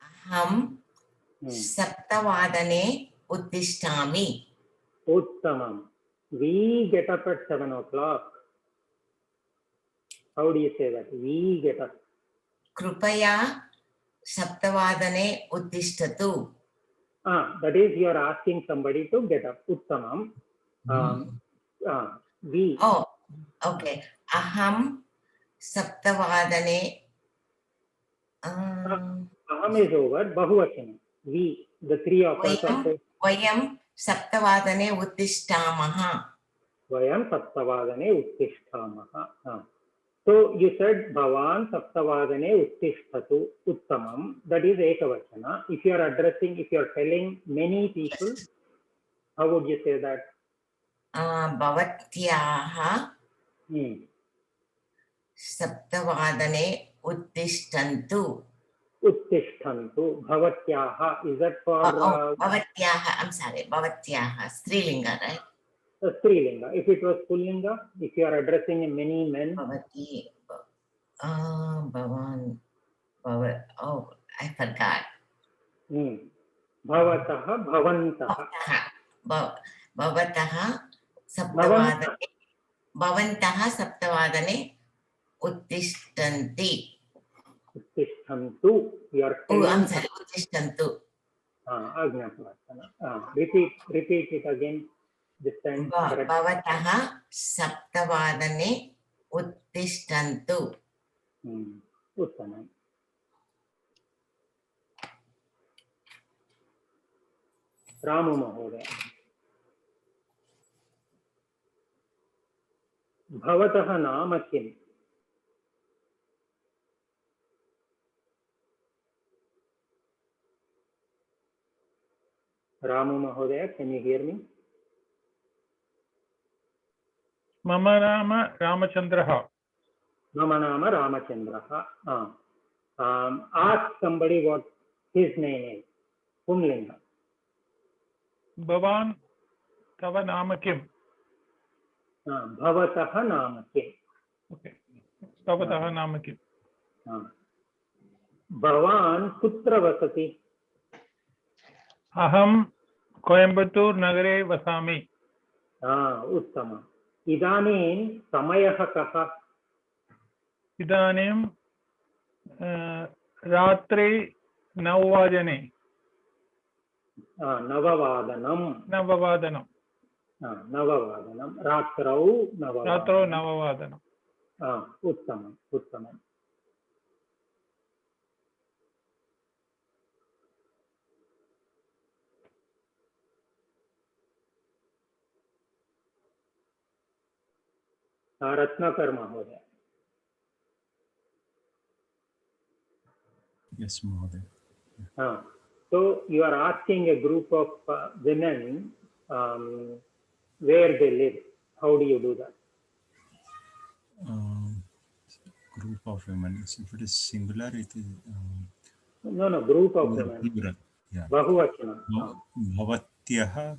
अहं 7 उत्तिष्ठामि। उत्तमं। We get up at 7 o'clock. How do you say that? We get up. कृपया 7 उत्तिष्ठतु. That is, you are asking somebody to get up. Uttamam. We. Oh, okay. Aham 7 Aham is over. Bahuvachanam. We, the three of us. Vayam 7 uttishtamaha. Vayam 7 uttishtamaha. So you said Bhavan 7 uttishtatu. Uttamam. That is ekavachana. If you are addressing, if you are telling many people, how would you say that? Bhavatyaha 7 uttishtantu. Uttishtantu. Bhavatyaha. Is that for? Bhavatyaha. I'm sorry. Bhavatyaha. Strilinga, right? Strilinga. If it was Pullinga, if you are addressing many men. Bhavati. Bhavan. Oh, I forgot. Bhavataha. Bhavantaha. Bhavataha 7 Bhavantaha 7 uttishtanti. Uttishtantu. You are oh, I'm sorry. Uttishtantu. Repeat it again. This time. Bhavataha 7 uttishtantu. Uttamam. Ramu Mahoday. Bhavatah naam kim? Ramu Mahoday, can you hear me? Mama Nama Ramachandraha. Mama Nama Ramachandraha. Ask somebody what his name is. Pumlinga. Bhavan Tava Nama Kim. Bhavatah Nama kim. Okay. Bhavatah Nama Kim. Bhavan Kutra Vasati. Aham Coimbatore Nagare Vasami. Uttama. Idanim Samayah Kaha. Idanim Ratri Navvajane. Navavadanam. Navavadanam. Navavadanam. Ratrau Navavadanam. Ratrau Navavadanam. Uttamam. Uttamam. Ratnakar Mahoday. Yes, Mahoday. So you are asking a group of women where they live. How do you do that? Group of women. If it is singular, it is. No, group of women. Yeah. Bahuvachana. Bhavatyaha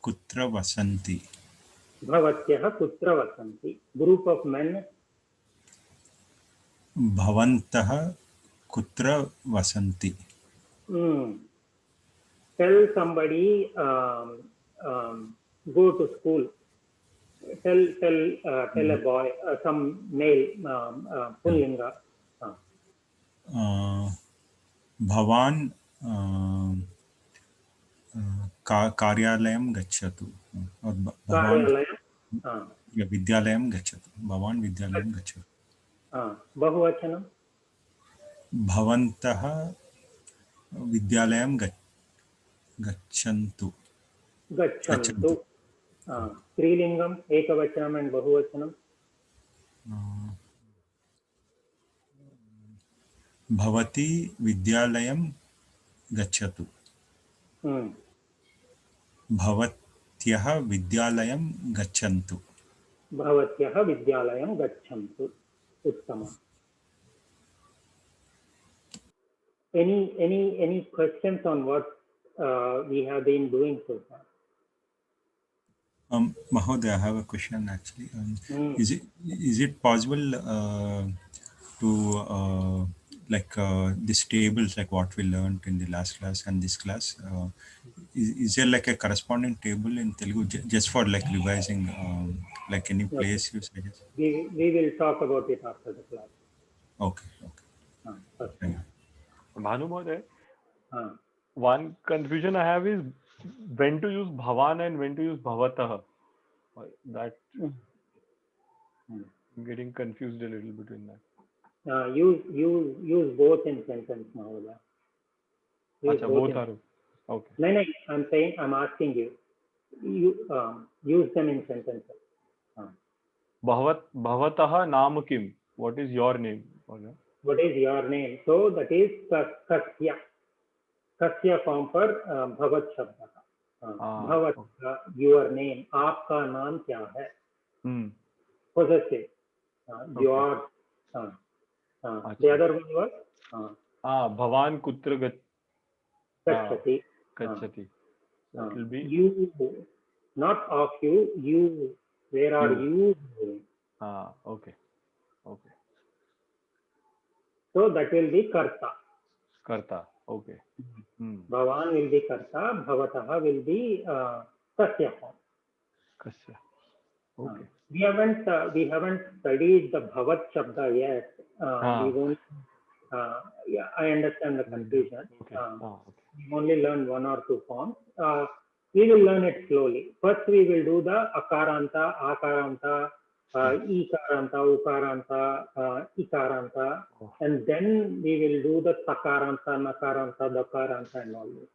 kutra vasanti. Bhavatyaha kutra vasanti. Group of men. Bhavantaha kutra vasanti. Tell somebody go to school. Tell a boy, some male, Pullinga. Bhavan कार्यालयं गच्छतु और विद्यालयं गच्छतु भवान् विद्यालयं गच्छतु बहुवचनं भवन्तः विद्यालयं गच्छन्तु स्त्रीलिङ्गम् एकवचनम् and बहुवचनं भवती विद्यालयं गच्छतु भवत्यः विद्यालयं गच्छन्तु. भवत्यः विद्यालयं गच्छन्तु. उत्तमम्. Any questions on what we have been doing so far? Mahodaya, I have a question actually. Is it possible to these tables, like what we learned in the last class and this class, is there like a corresponding table in Telugu just for like revising, like any place you suggest? We will talk about it after the class. Okay. Thank you. Bhanu Mahoday, one confusion I have is when to use bhavan and when to use bhavatah. That I'm getting confused a little between that. Use both in sentence, Mahoday. Both are okay. No, I'm asking you. Use them in sentences. Bhavatah naam kim? What is your name? What is your name? So that is kasya. Kasya form for bhavat shabda. Bhavat, your name. Aapka naam kya hai? Possessive. Your. The other one was? Bhavan kutra gacchati. Gacchati. That will be you, not of you. You. Where are you going? Okay. So that will be karta. Karta. Okay. Bhavan will be karta. Bhavatah will be kasya form. Kasya. Okay. We haven't studied the bhavat shabda yet. We've only, I understand the confusion. Okay. We've only learned one or two forms. We will learn it slowly. First, we will do the akaranta, akaranta, ikaranta, ukaranta, ikaranta, and then we will do the sakaranta, nakaranta, dakaranta, and all this.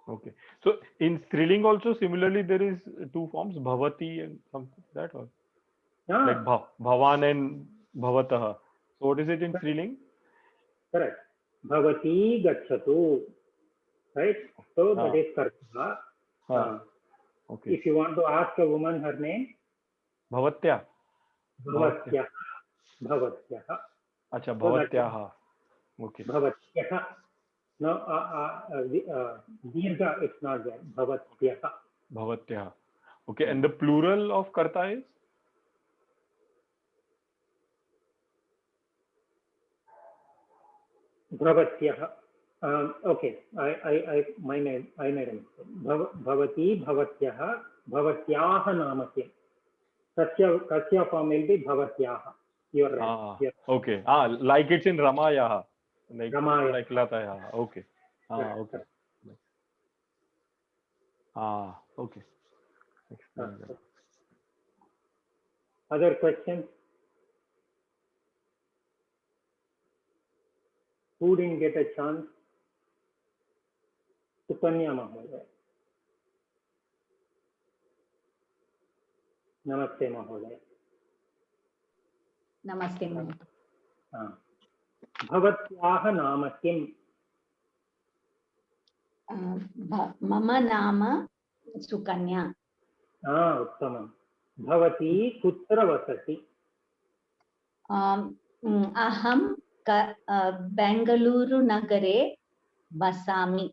Okay. So in Striling also similarly there is two forms, bhavati and something like that, or like bhavan and bhavatah. So what is it in Striling? Correct. Bhavati gacchatu. Right. So that is karta. Okay. If you want to ask a woman her name, Bhavatya. Bhavatyah. Acha, Bhavatyaha. Okay. Bhavatyaha. No, dirgha, it's not there. Bhavatyaha. Bhavatyaha. Okay, and the plural of karta is? Bhavatyaha. Okay, I made a mistake. Bhavati, Bhavatyaha, Bhavatyaha namakim. Kasya form will be Bhavatyaha. You're right. Yes. Okay. Like it's in Ramayaha. Like Ramayaha. Okay. Okay. Okay. Other questions? Who didn't get a chance? Supanya Mahoday. Namaste Mahoday. Namaste Mahoday. Bhavatyaha nama kim? Mama nama Sukanya. Uttamam. Bhavati kutra vasati? Aham Bengaluru Nagare Vasami.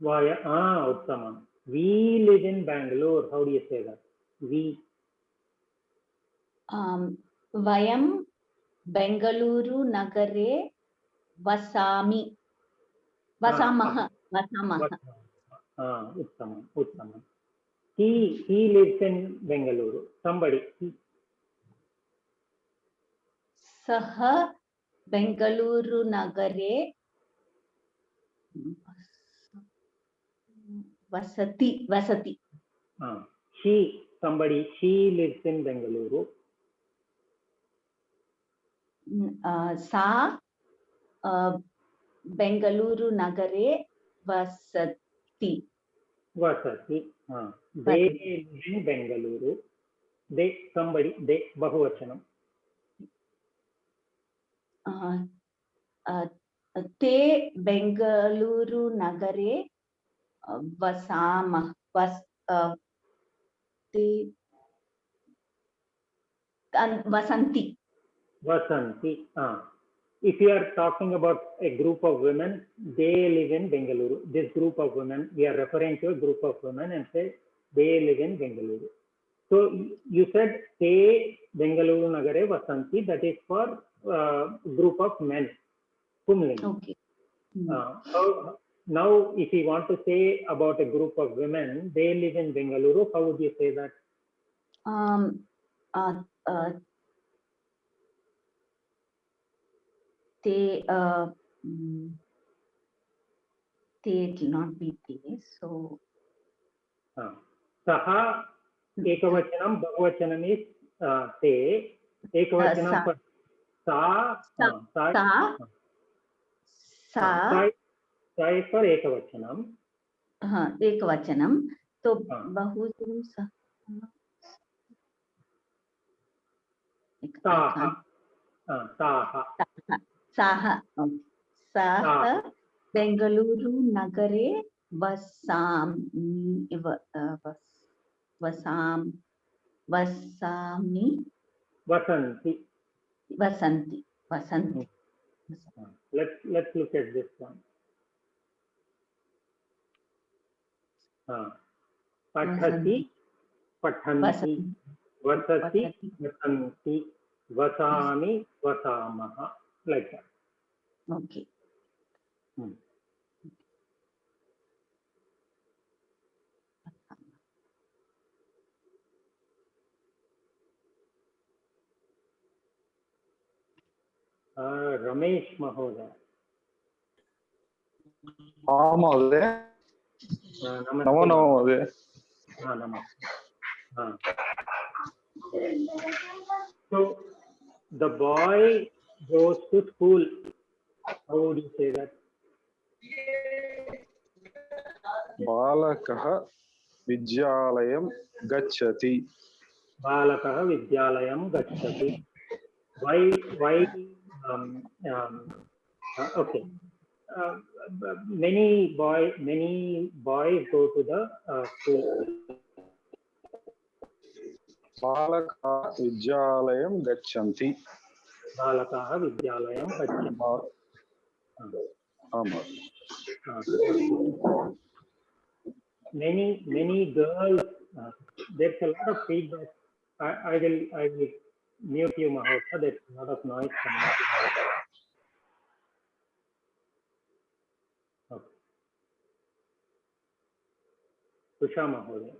Vaya, Uttamam. We live in Bangalore. How do you say that? We. Vayam Bengaluru Nagare Vasami. Vasamaha. Uttamam. He lives in Bengaluru. Somebody. Saha Bengaluru Nagare Vasati. She lives in Bengaluru. Sa Bengaluru Nagare Vasati. They live in Bengaluru. They, Bahuvachanam. Te Bengaluru Nagare Vasama. Vasanti. Vasanti. If you are talking about a group of women, they live in Bengaluru. This group of women, we are referring to a group of women and say they live in Bengaluru. So you said te Bengaluru Nagare Vasanti, that is for group of men. Pumling. Okay. So now if you want to say about a group of women, they live in Bengaluru, how would you say that? They it will not be they, so Saha ekavachanam, bahuvachanam is te, ekavachanam for sa is for ekavachanam. ekavachanam, so bahuvachanam Saha Bengaluru Nagare Vasami Vasanti. Let's look at this one. Pathati, pathanti, vasati, vasanti, vasami, vasamaha, like that. Okay. Ramesh Mahoday. Mahoday. Namo Mahoday. So the boy goes to school. How would you say that? Balakaha Vidyalayam Gachati. Balakaha Vidyalayam Gachati. Why okay. Many boys go to the school. Balakaha Vidyalayam Gachanti. Balakaha Vidyalayam Gachanti. Many girls. There's a lot of feedback. I will mute you, Mahosa. There's a lot of noise coming. Okay. Usha Mahoday.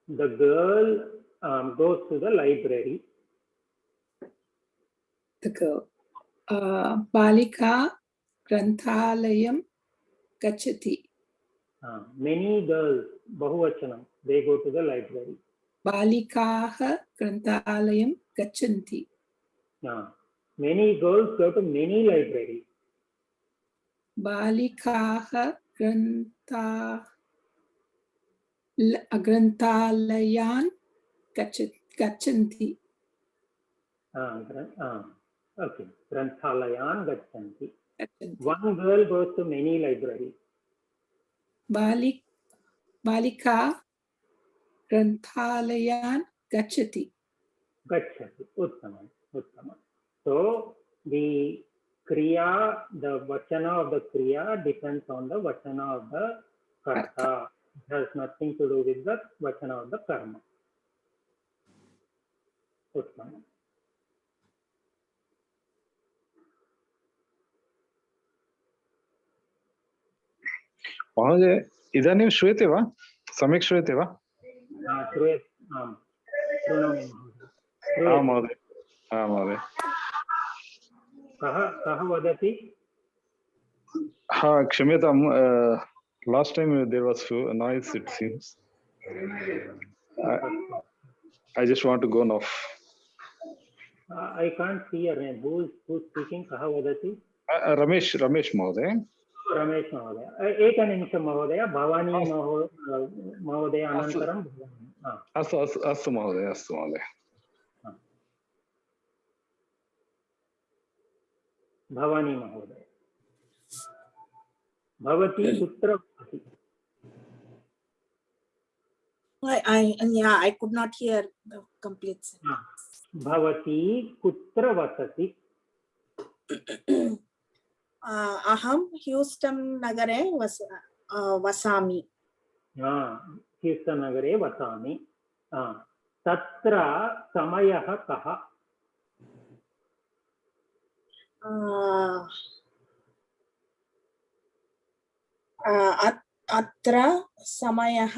The girl goes to the library. The girl. Balika Granthalayam Gachati. Many girls, bahuvachanam, they go to the library. Balikaha Granthalayam Gachanti. Many girls go to many libraries. Balikaha Grantalayan Gachanti. Okay, Granthalayan Gachanti. One girl goes to many libraries. Balika Granthalayan Gachati. Gachati. Uttama. So the kriya, the vachana of the kriya depends on the vachana of the karta. It has nothing to do with the vachana of the karma. Uttama. महोदय इदानीं श्रूयते वा सम्यक् श्रूयते वा महोदय महोदय कः वदति क्षम्यतां last time there was noise it seems I just want to go now. I can't see your name. Who's speaking? कः वदति? रमेश महोदय. रमेश महोदय एकनिमिषं महोदय भवानी महोदय अनन्तरं अस्तु महोदय भवानी महोदय Bhavati kutra vasati? I could not hear the complete sentence. Bhavati kutra vasati? Aham Houston nagare vasami. Houston nagare vasami. Tatra samayah kaha? Atra samayah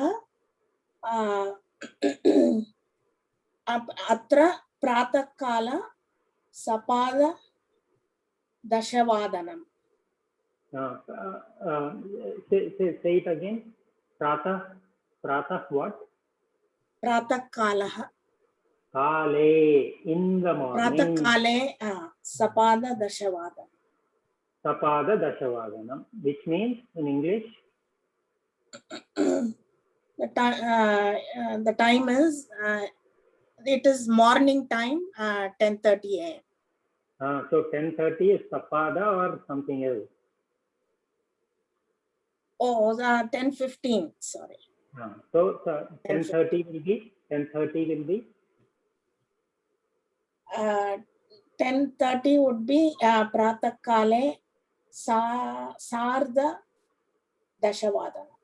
atra pratakala sapada dashavadanam. Say it again. Pratah what? Pratakalaha. Kale, in the morning. Pratakale sapada dashavadanam. Sapada dashavadanam, which means in English? The time is, it is morning time, 10:30 a.m. So 10:30 is sapada or something else? Oh, 10:15, sorry. So 10:30 will be? 10:30 would be pratakale sarda dashavadanam.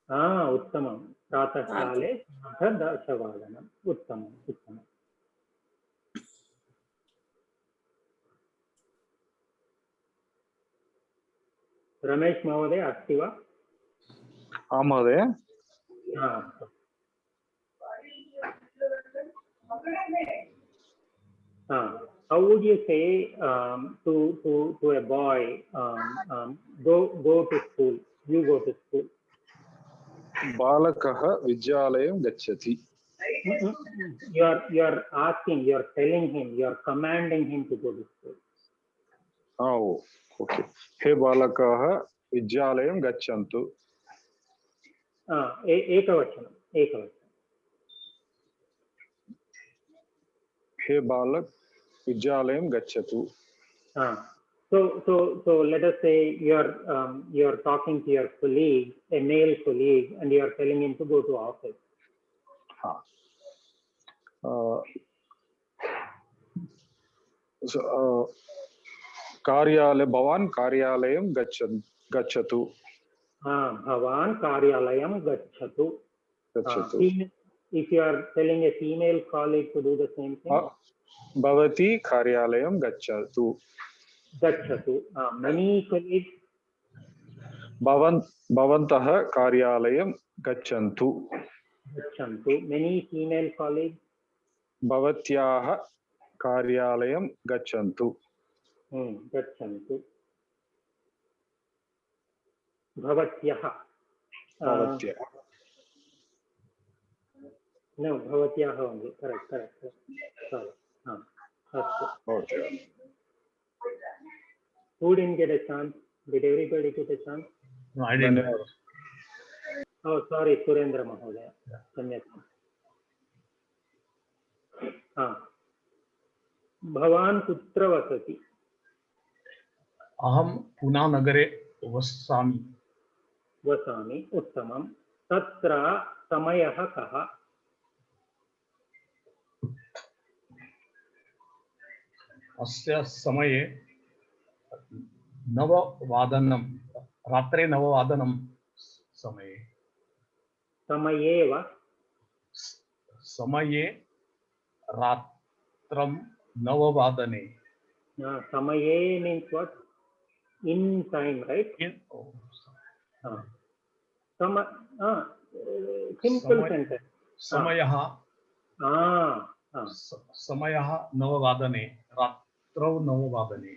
Uttamam. Pratahkale sarda dashavadanam. Uttamam. Ramesh Mahoday, अस्ति वा? महोदय. How would you say to a boy, go to school? You go to school. Balakah Vidyalayam gacchati. You are asking, you are telling him, you are commanding him to go to school. Oh, okay. He Balakah Vidyalayam gacchantu. Ekavachanam. He Balak Vidyalayam gacchatu. So let us say you are talking to your colleague, a male colleague, and you are telling him to go to office. Bhavan Karyalayam gacchatu. Bhavan Karyalayam gacchatu. If you are telling a female colleague to do the same thing. Bhavati Karyalayam gacchatu. Many colleagues. Bhavantaha Karyalayam gacchantu. Many female colleagues. Bhavatyaha Karyalayam gacchantu. Gacchantu. Bhavatyaha. No, Bhavatyaha only. Correct. Sorry. Okay. Who didn't get a chance? Did everybody get a chance? No, I didn't. Oh, sorry, Surendra Mahodaya. Bhavan kutra vasati? Aham Pune nagare vasami. Uttamam. Tatra samayah kaha? Asya samaye Navavadanam. Ratre Navavadanam samaye. Samaye va? Samaye Ratram Navavadane. Samaye means what? In time, right? Simple sentence. Samayaha. Samayaha Navavadane. Ratrau Navavadane.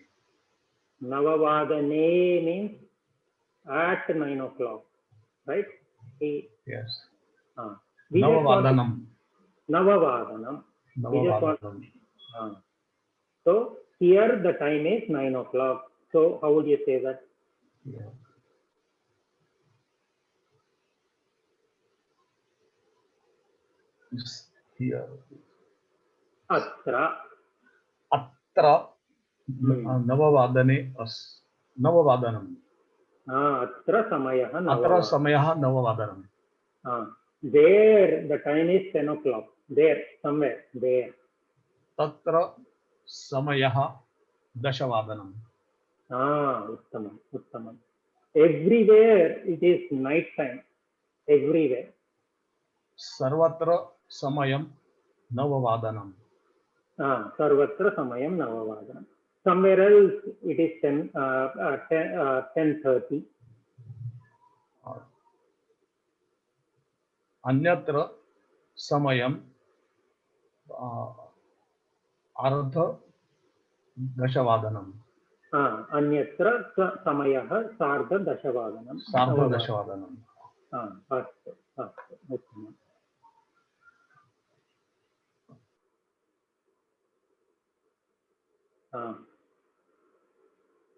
Navavadane means at 9 o'clock, right? Yes. Navavadanam. So here the time is 9 o'clock. So how would you say that? Here. Atra. Navavadane Navavadanam. अत्र समयः अत्र समयः 9:00 there the time is 10 o'clock there somewhere there तत्र समयः 10:00 उत्तमम् उत्तमम् everywhere it is night time everywhere सर्वत्र समयं 9:00 सर्वत्र समयं 9:00 somewhere else it is 10:30 अन्यत्र समयं अर्धदशवादनं अन्यत्र समयः 10:30 सार्धदशवादनम् अस्तु अस्तु उत्तमम्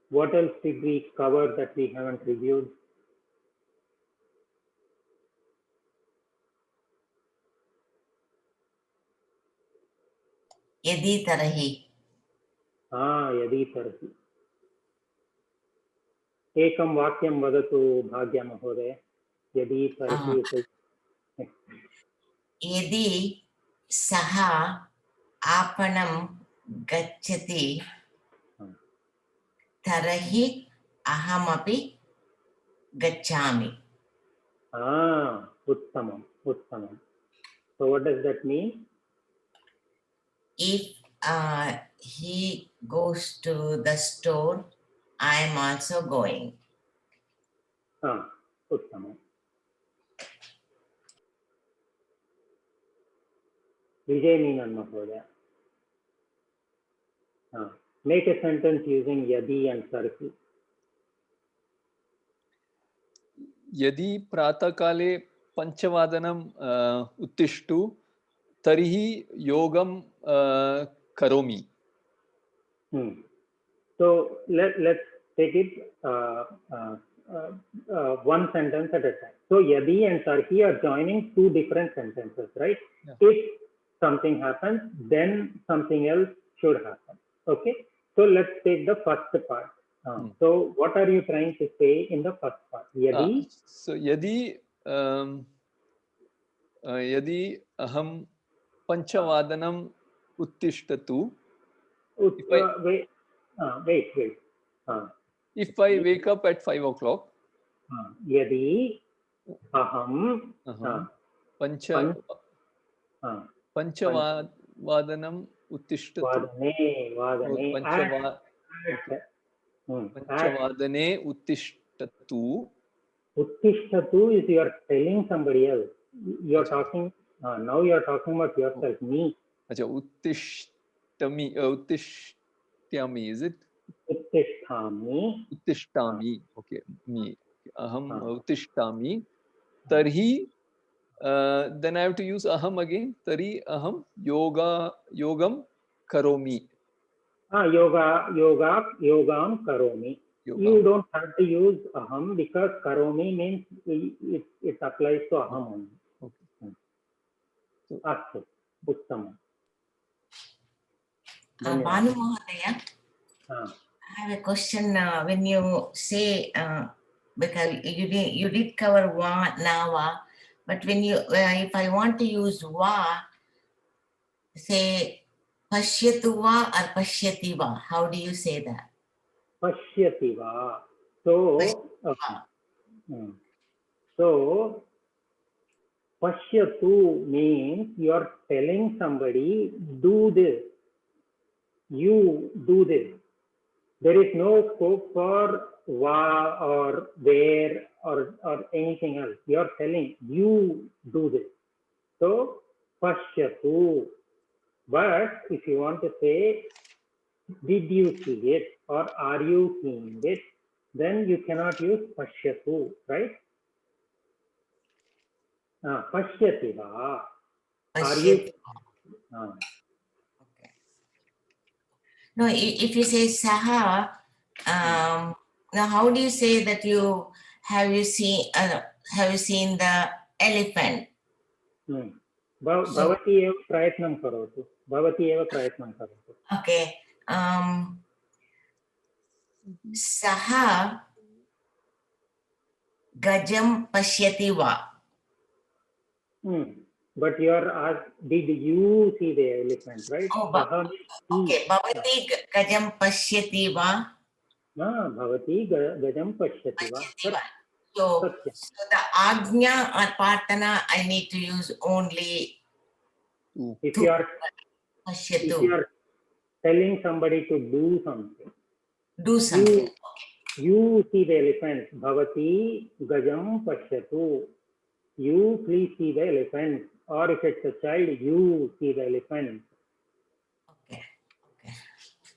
what else did we cover that we haven't reviewed? यदि तरहि यदि तरहि एकं वाक्यं वदतु भाग्य महोदय यदि तरहि यदि सः आपणं गच्छति तरहि अहमपि गच्छामि उत्तमम् उत्तमम् so what does that mean? If he goes to the store, I am also going. उत्तमम् विजय मीनन महोदय make a sentence using yadi and sarhi. यदि प्रातःकाले 5:00 उत्तिष्ठु तर्हि योगं करोमि. So let's take it one sentence at a time. So yadi and sarhi are joining two different sentences, right? Yeah. If something happens, then something else should happen. Okay. So let's take the first part. So what are you trying to say in the first part? Yadi. So yadi aham 5:00 uttishtatu. Wait. If I wake up at 5 o'clock. Yadi aham panchavadanam uttishtatu. Panchavadane uttishtatu. Uttishtatu is you are telling somebody else. You are talking now. You are talking about yourself. Me. Acha uttishtami. Is it? Uttishtami. Okay. Me. Aham uttishtami. Tarhi. Then I have to use aham again. Tari aham yogam karomi. Yogam karomi. You don't have to use aham because karomi means it applies to aham only. Okay. Astu. Uttamam. Banu Mahodaya, I have a question. When you say because you did cover va nava. But when you, if I want to use va, say pashyatu va or pashyati va, how do you say that? Pashyati va. So pashyatu means you are telling somebody, do this. You do this. There is no scope for va or where or anything else. You are telling you do this. So pashyatu. But if you want to say, did you see it or are you seeing it, then you cannot use pashyatu, right? Pashyati va. Are you? Okay. No, if you say saha, now how do you say that you have you seen the elephant? Bhavati eva prayatnam karotu. Okay. Saha gajam pashyati va. But you are asked, did you see the elephant, right? Oh, okay. Bhavati gajam pashyati va. Bhavati gajam pashyati va. So the ajna or partana I need to use only if you are telling somebody to do something. Do something. You see the elephant. Bhavati gajam pashyatu. You please see the elephant. Or if it's a child, you see the elephant. Okay.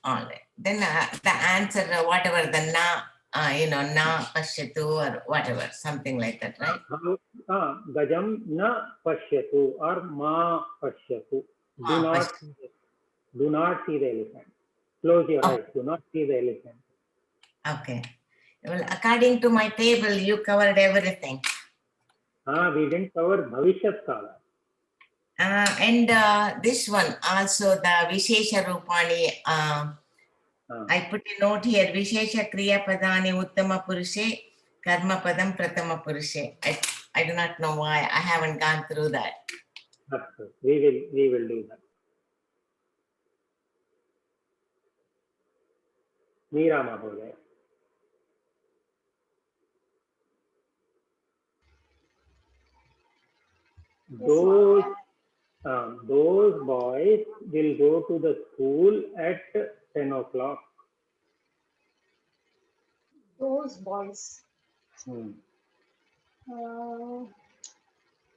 All right. Then the answer, whatever the na, na pashyatu or whatever, something like that, right? Gajam na pashyatu or ma pashyatu. Do not see the elephant. Close your eyes. Do not see the elephant. Okay. Well, according to my table, you covered everything. We didn't cover Bhavishyat Kala. And this one also, the Vishesha Rupani. I put a note here. Vishesha Kriya Padani Uttama Purushe, Karma Padam Pratama Purushe. I do not know why. I haven't gone through that. We will do that. Meera Mahoday. Those boys will go to the school at 10 o'clock. Those boys.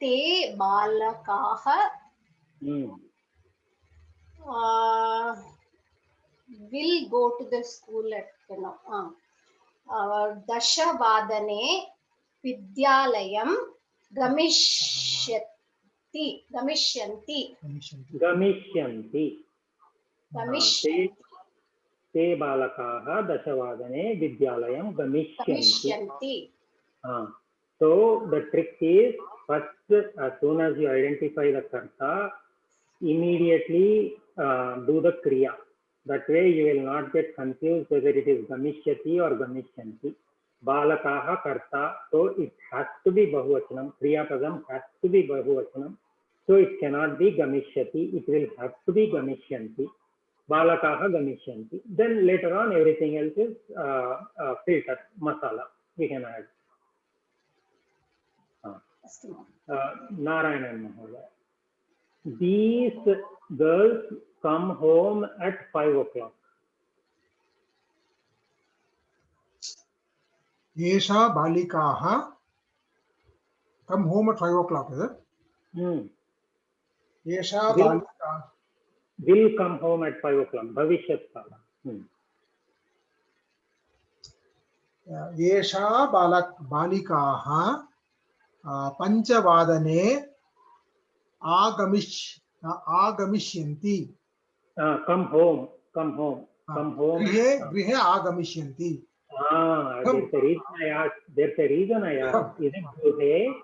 Te balakaha will go to the school at 10 o'clock. Dashavadane Vidyalayam Gamishyanti. Te balakaha dashavadane vidyalayam gamishyanti. So the trick is, first, as soon as you identify the karta, immediately do the kriya. That way you will not get confused whether it is gamishyati or gamishyanti. Balakaha karta, so it has to be bahuvachanam. Kriya padam has to be bahuvachanam. So it cannot be gamishyati. It will have to be gamishyanti. Balakaha gamishyanti. Then later on everything else is filter, masala. We can add. Narayanan Mahoday. These girls come home at 5 o'clock. Yesha balikaha come home at 5 o'clock, is it? Yesha balikaha will come home at 5 o'clock. Bhavishyat Kala. Yesha balikaha Panchavadane Agamisyanti. Come home. Grihe Agamisyanti. There's a reason I asked. Is it Grihe?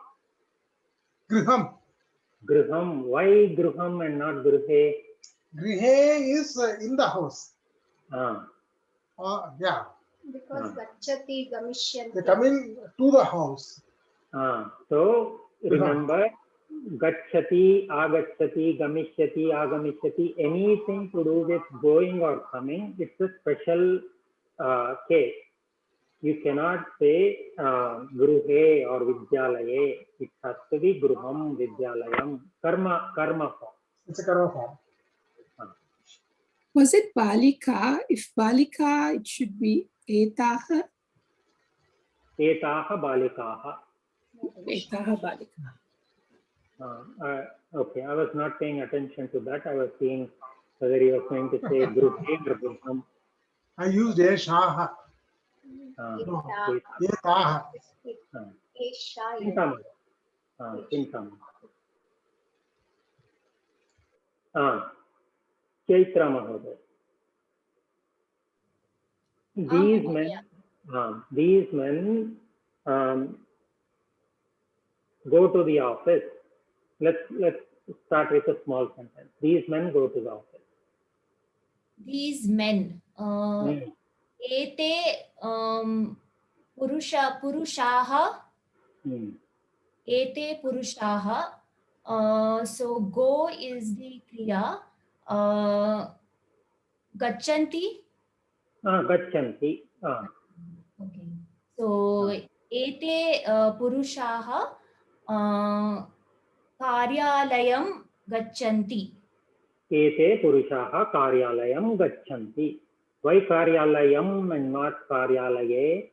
Griham. Why Griham and not Grihe? Grihe is in the house. Yeah. Because Gachati Gamishyanti. They come in to the house. So remember, Gachati, Agachati, Gamishyati, Agamishyati, anything to do with going or coming, it's a special case. You cannot say Gruhe or Vidyalaye. It has to be Gruham, Vidyalayam. Karma form. It's a karma form. Was it Balika? If Balika, it should be Etaha. Etaha Balikaha. Etaha Balika. Okay, I was not paying attention to that. I was seeing whether he was going to say Gruhe or Gruham. I used Eshaha. Etaha. Chaitra Mahoday. These men go to the office. Let's start with a small sentence. These men go to the office. These men. Ete Purushaha Ete purushaha. So go is the kriya. Gachanti. Gachanti. Okay. So ete purushaha karyalayam gachanti. Ete purushaha karyalayam gachanti. Why karyalayam and not karyalaye?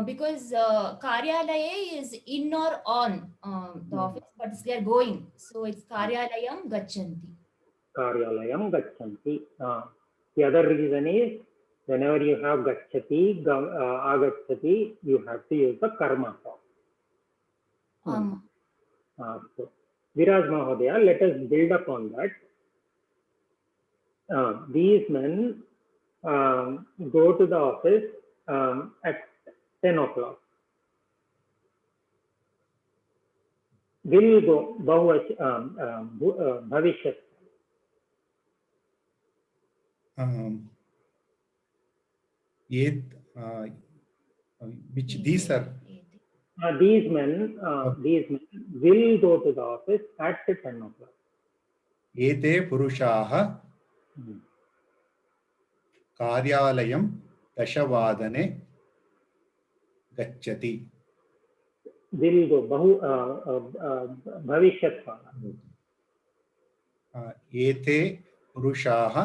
Because karyalaya is in or on the office, but they are going. So it's karyalayam gachanti. Karyalayam gachanti. The other reason is whenever you have gacchati, agacchati, you have to use the karma form. So, Viraj Mahodaya, let us build upon that. These men go to the office at 10 o'clock. Will go, bhavishyat. Which these are? These men will go to the office at 10 o'clock. Ete purushaha karyalayam dashavadane gacchati. Will go, bhavishyat. Ete purushaha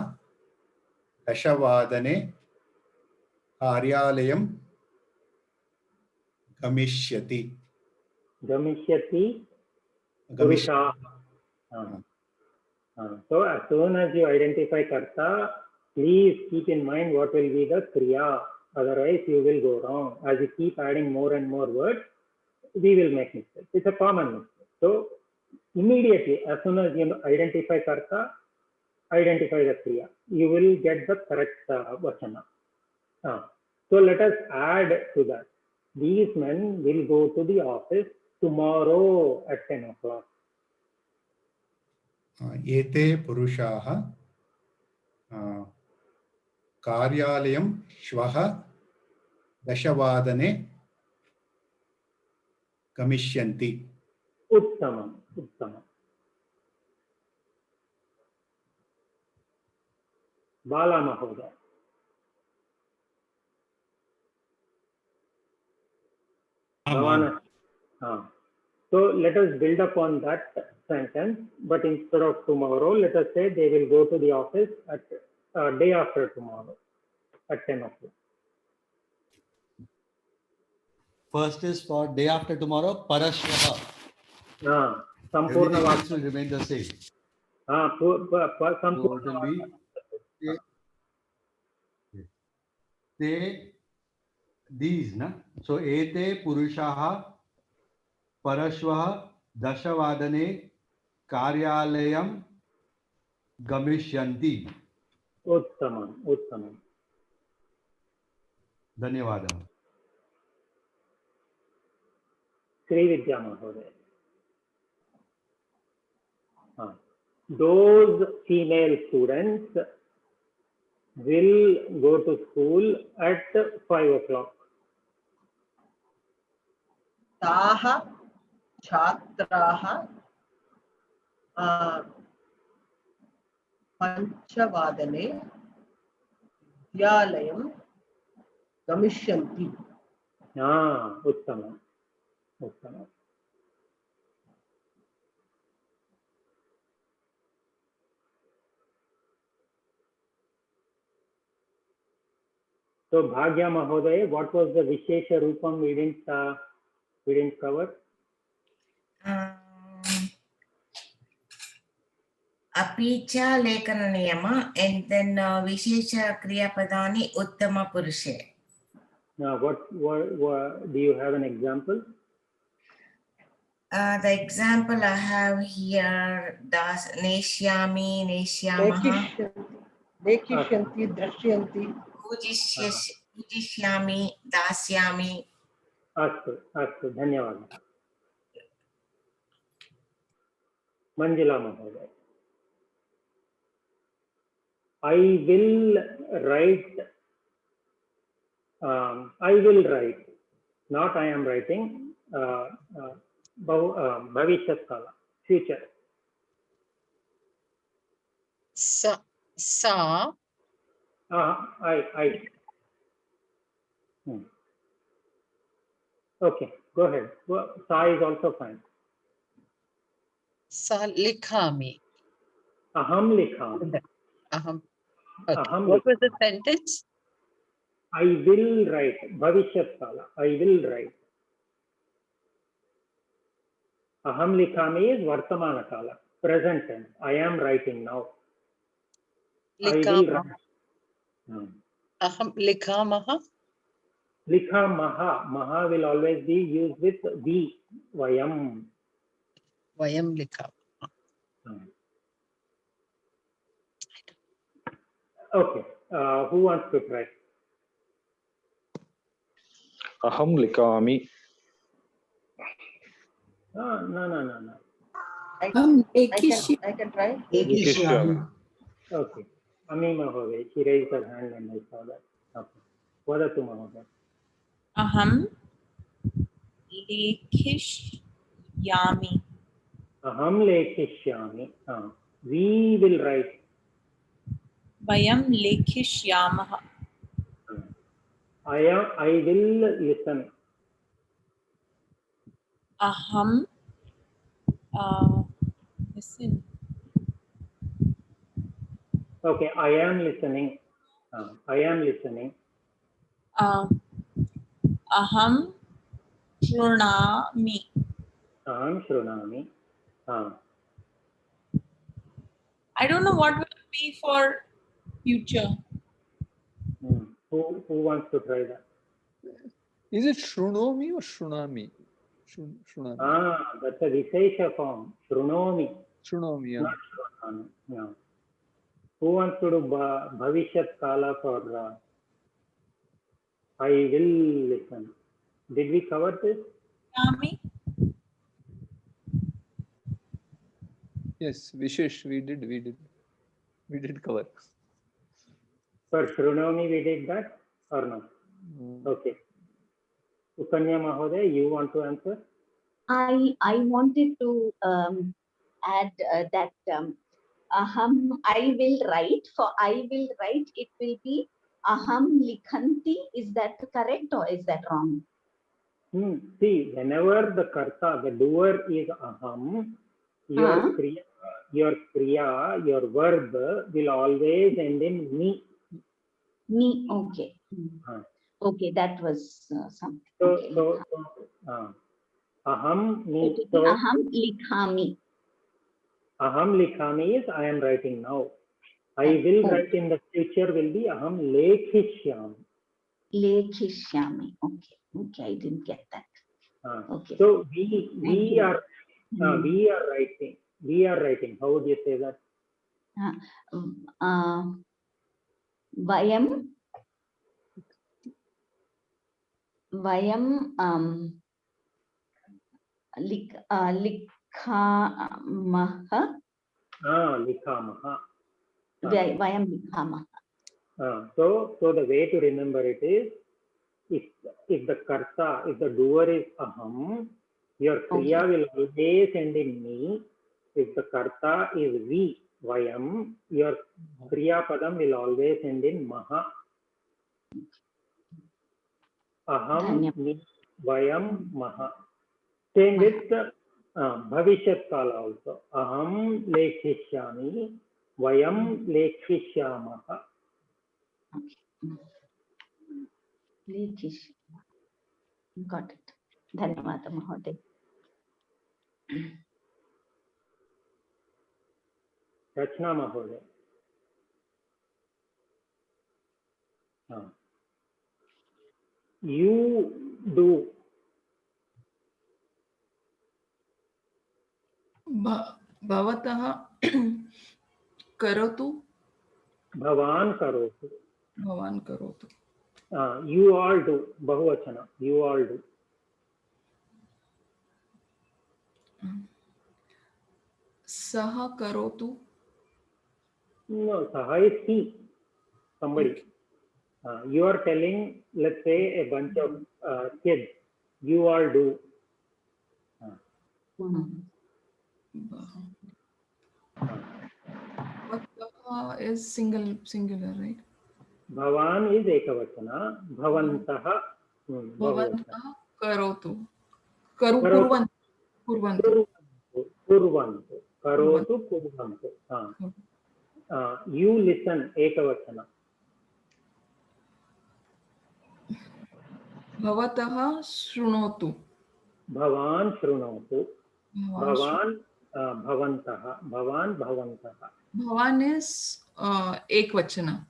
dashavadane karyalayam gamishyati. Gamishyati purusha. So as soon as you identify karta, please keep in mind what will be the kriya. Otherwise you will go wrong. As you keep adding more and more words, we will make mistakes. It's a common mistake. So immediately, as soon as you identify karta, identify the kriya. You will get the correct vachana. So let us add to that. These men will go to the office tomorrow at 10 o'clock. Ete purushaha karyalayam shvaha dashavadane gamishyanti. Uttamam, uttamam. Bala Mahodaya. So let us build upon that sentence, but instead of tomorrow, let us say they will go to the office at day after tomorrow at 10 o'clock. First is for day after tomorrow, parashvaha. Sampurna Everything else will remain the same. So it will be these, na? So ete purushaha parashvaha dashavadane karyalayam gamishyanti. Uttamam, uttamam. Dhanyavadam. Sri Vidya Mahodaya. Those female students will go to school at 5 o'clock. Taha Chhatraha Panchavadane Vidyalayam Gamishyanti. Uttamam. Uttamam. So Bhagya Mahodaya, what was the Vishesha Rupam we didn't cover? Apicha Lekana Niyama, and then Vishesha Kriya Padani Uttama Purushe. Now, what do you have an example? The example I have here, Das Neshyami, Neshyamaha. Nekishyanti, Drashyanti. Pujishyami, Dasyami. Astu, Dhanyavada. Manjula Mahodaya. I will write Not I am writing. Bhavishyat kala, future. Sa. I. Okay, go ahead. Sa is also fine. Sa likhami. Aham likhami. Aham. Okay. What was the sentence? I will write. Bhavishyat kala. I will write. Aham likhami is vartamana kala, present tense. I am writing now. Likhama. Aham likhamaha. Likhamaha. Maha will always be used with we. Vayam. Vayam likhama. Okay. Who wants to try? Aham likami. No. I can try. Lekhishyami. Okay. Ami Mahoday, she raised her hand and I saw that. Okay. Vadatu Mahoday. Aham lekhishyami. Aham lekhishyami. We will write. Vayam lekhishyamah. I will listen. Aham listen. Okay, I am listening. I am listening. Aham shrunami. Aham shrunami. I don't know what will be for future. Who wants to try that? Is it shrunomi or shrunami? Shrunami. That's a Vishesha form. Shrunomi. Shrunomi, yeah. Not shrunami. Yeah. Who wants to do Bhavishyat kala for I will listen? Did we cover this? Yes, Vishesh, we did cover. For Shrunomi, we did that or no? Okay. Ukanya Mahoday, you want to answer? I wanted to add that aham, I will write. For I will write, it will be aham likhanti. Is that correct or is that wrong? See, whenever the karta, the doer is aham, your kriya, your verb will always end in ni. Ni, okay. Okay, that was something. So, aham ni. So, aham likhami. Aham likhami is I am writing now. I will write in the future will be aham lekhishyami. Lekhishyami. Okay. Okay, I didn't get that. Okay. So we are writing. We are writing. How would you say that? Vayam likhamaha. Likhamaha. Vayam likhamaha. So the way to remember it is, if the karta, if the doer is aham, your kriya will always end in ni. If the karta is we, vayam, your kriya padam will always end in maha. Aham, ni, vayam, maha. Same with bhavishyat kala also. Aham lekhishyami, vayam lekhishyamaha. Got it. Dhanyawad Mahoday. Rachna Mahoday. You do. Bhavatah karotu. Bhavan karotu. Bhavan karotu. You all do. Bahuvachana. You all do. Saha karotu. No, saha is he. Somebody. You are telling, let's say, a bunch of kids. You all do. Is singular, right? Bhavan is ekavachana. Bhavantah. Bhavantah karotu. Kurvantu. Kurvantu. Karotu kurvantu. You listen, ekavachana. Bhavatah shrunotu. Bhavan shrunotu. Bhavan bhavantah. Bhavan bhavantah. Bhavan is ekvachana.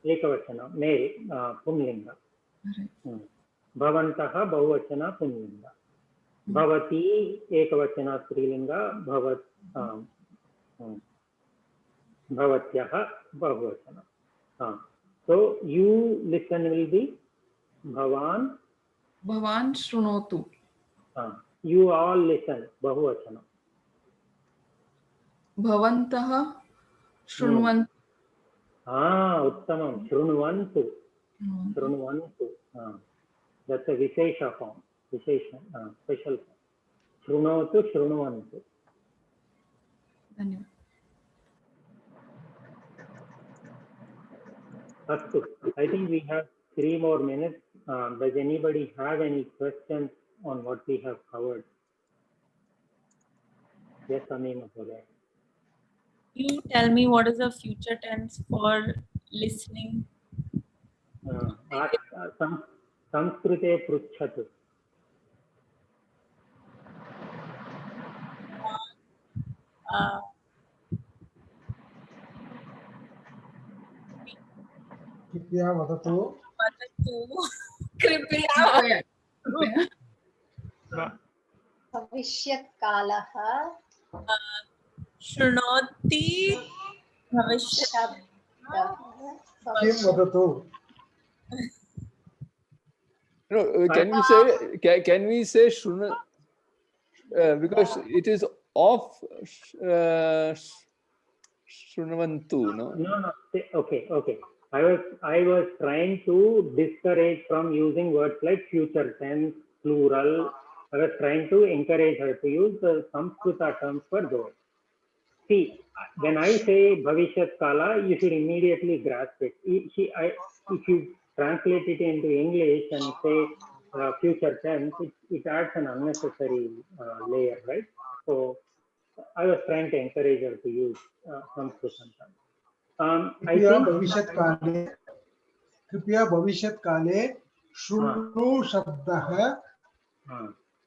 Ekavachana, male, pumlinga. Bhavantah bahuvachana pumlinga. Bhavati ekavachana strilinga. Bhavatyah bahuvachana. So you listen will be Bhavan. Bhavan shrunotu. You all listen, bahuvachana. Bhavantah shrunvantu. Uttamam. Shrunvantu. Shrunvantu. That's a Vishesha form. Vishesha, special form. Shrunotu, Shrunvantu. Astu. I think we have 3 more minutes. Does anybody have any questions on what we have covered? Yes, Amina. You tell me what is the future tense for listening? Samskrute pruchhatu. कृपया वदतु कृपया भविष्यत्कालः शृणोति किं वदतु No, can we say shruna, because it is of shrunavantu, no? No. Okay. I was trying to discourage from using words like future tense, plural. I was trying to encourage her to use the Samskrita terms for those. See, when I say Bhavishyat Kala, you should immediately grasp it. If you translate it into English and say future tense, it adds an unnecessary layer, right? So I was trying to encourage her to use Samskrita terms. कृपया भविष्यत् काले शृणु शब्दः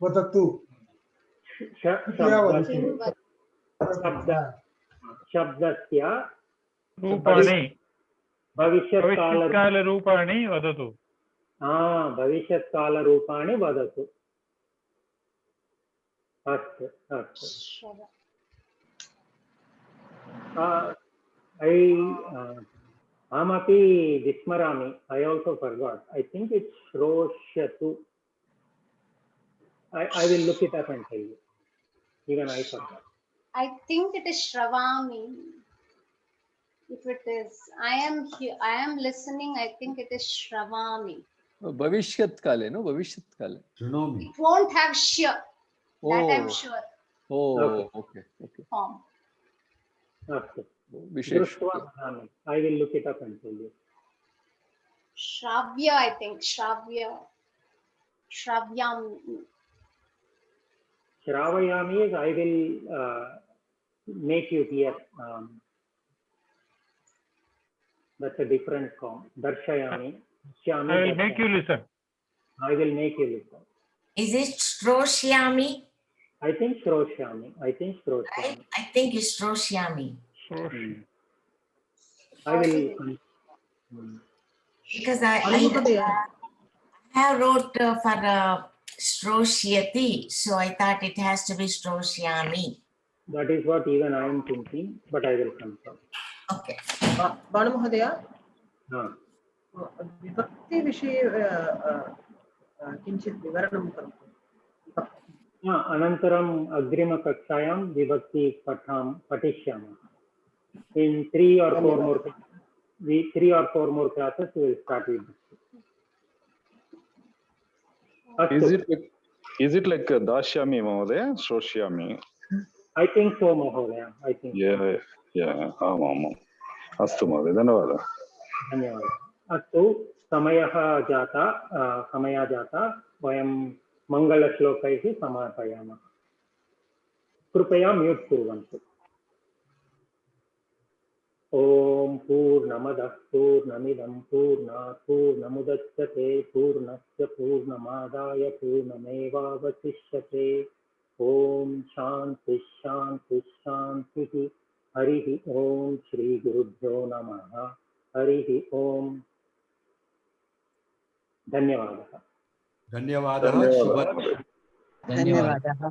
वदतु शब्दस्य रूपाणि भविष्यत्कालरूपाणि वदतु भविष्यत्कालरूपाणि वदतु अस्तु अहमपि विस्मरामि. I also forgot. I think it's Shroshyatu. I will look it up and tell you. Even I forgot. I think it is Shravami. If it is, I am listening. I think it is Shravami. Bhavishyat kale, no? Bhavishyat kale. It won't have sh. That I'm sure. Okay. Form. Okay. I will look it up and tell you. Shravya, I think. Shravyam. Shravayami is I will make you hear. That's a different form. Darshayami. I will make you listen. I will make you listen. Is it Stroshyami? I think Stroshyami. I think it's Stroshyami. I will. Because I have wrote for Stroshyati, so I thought it has to be Stroshyami. That is what even I am thinking, but I will confirm. Okay. Banu Mahodaya, विभक्ति विषये किञ्चित् विवरणं करोतु. अनन्तरम् अग्रिमकक्षायां विभक्ति पठिष्यामः. In 3 or 4 more classes we will start with this. Is it like dashyami Mahodaya? Shoshyami? I think so, Mahodaya. I think. Yeah. Amam. Astu Mahodaya. Dhanyawada. धन्यवादः। अस्तु, समयः जाता, वयं मङ्गलश्लोकैः समापयामः। कृपया म्यूट् कुर्वन्तु। ॐ पूर्णमदः पूर्णमिदं पूर्णात् पूर्णमुदच्यते पूर्णस्य पूर्णमादाय पूर्णमेवावशिष्यते। ॐ शान्ति शान्ति शान्तिः। हरिः ॐ श्रीगुरुभ्यो नमः। हरिः ॐ। धन्यवादः। धन्यवादः। धन्यवादः।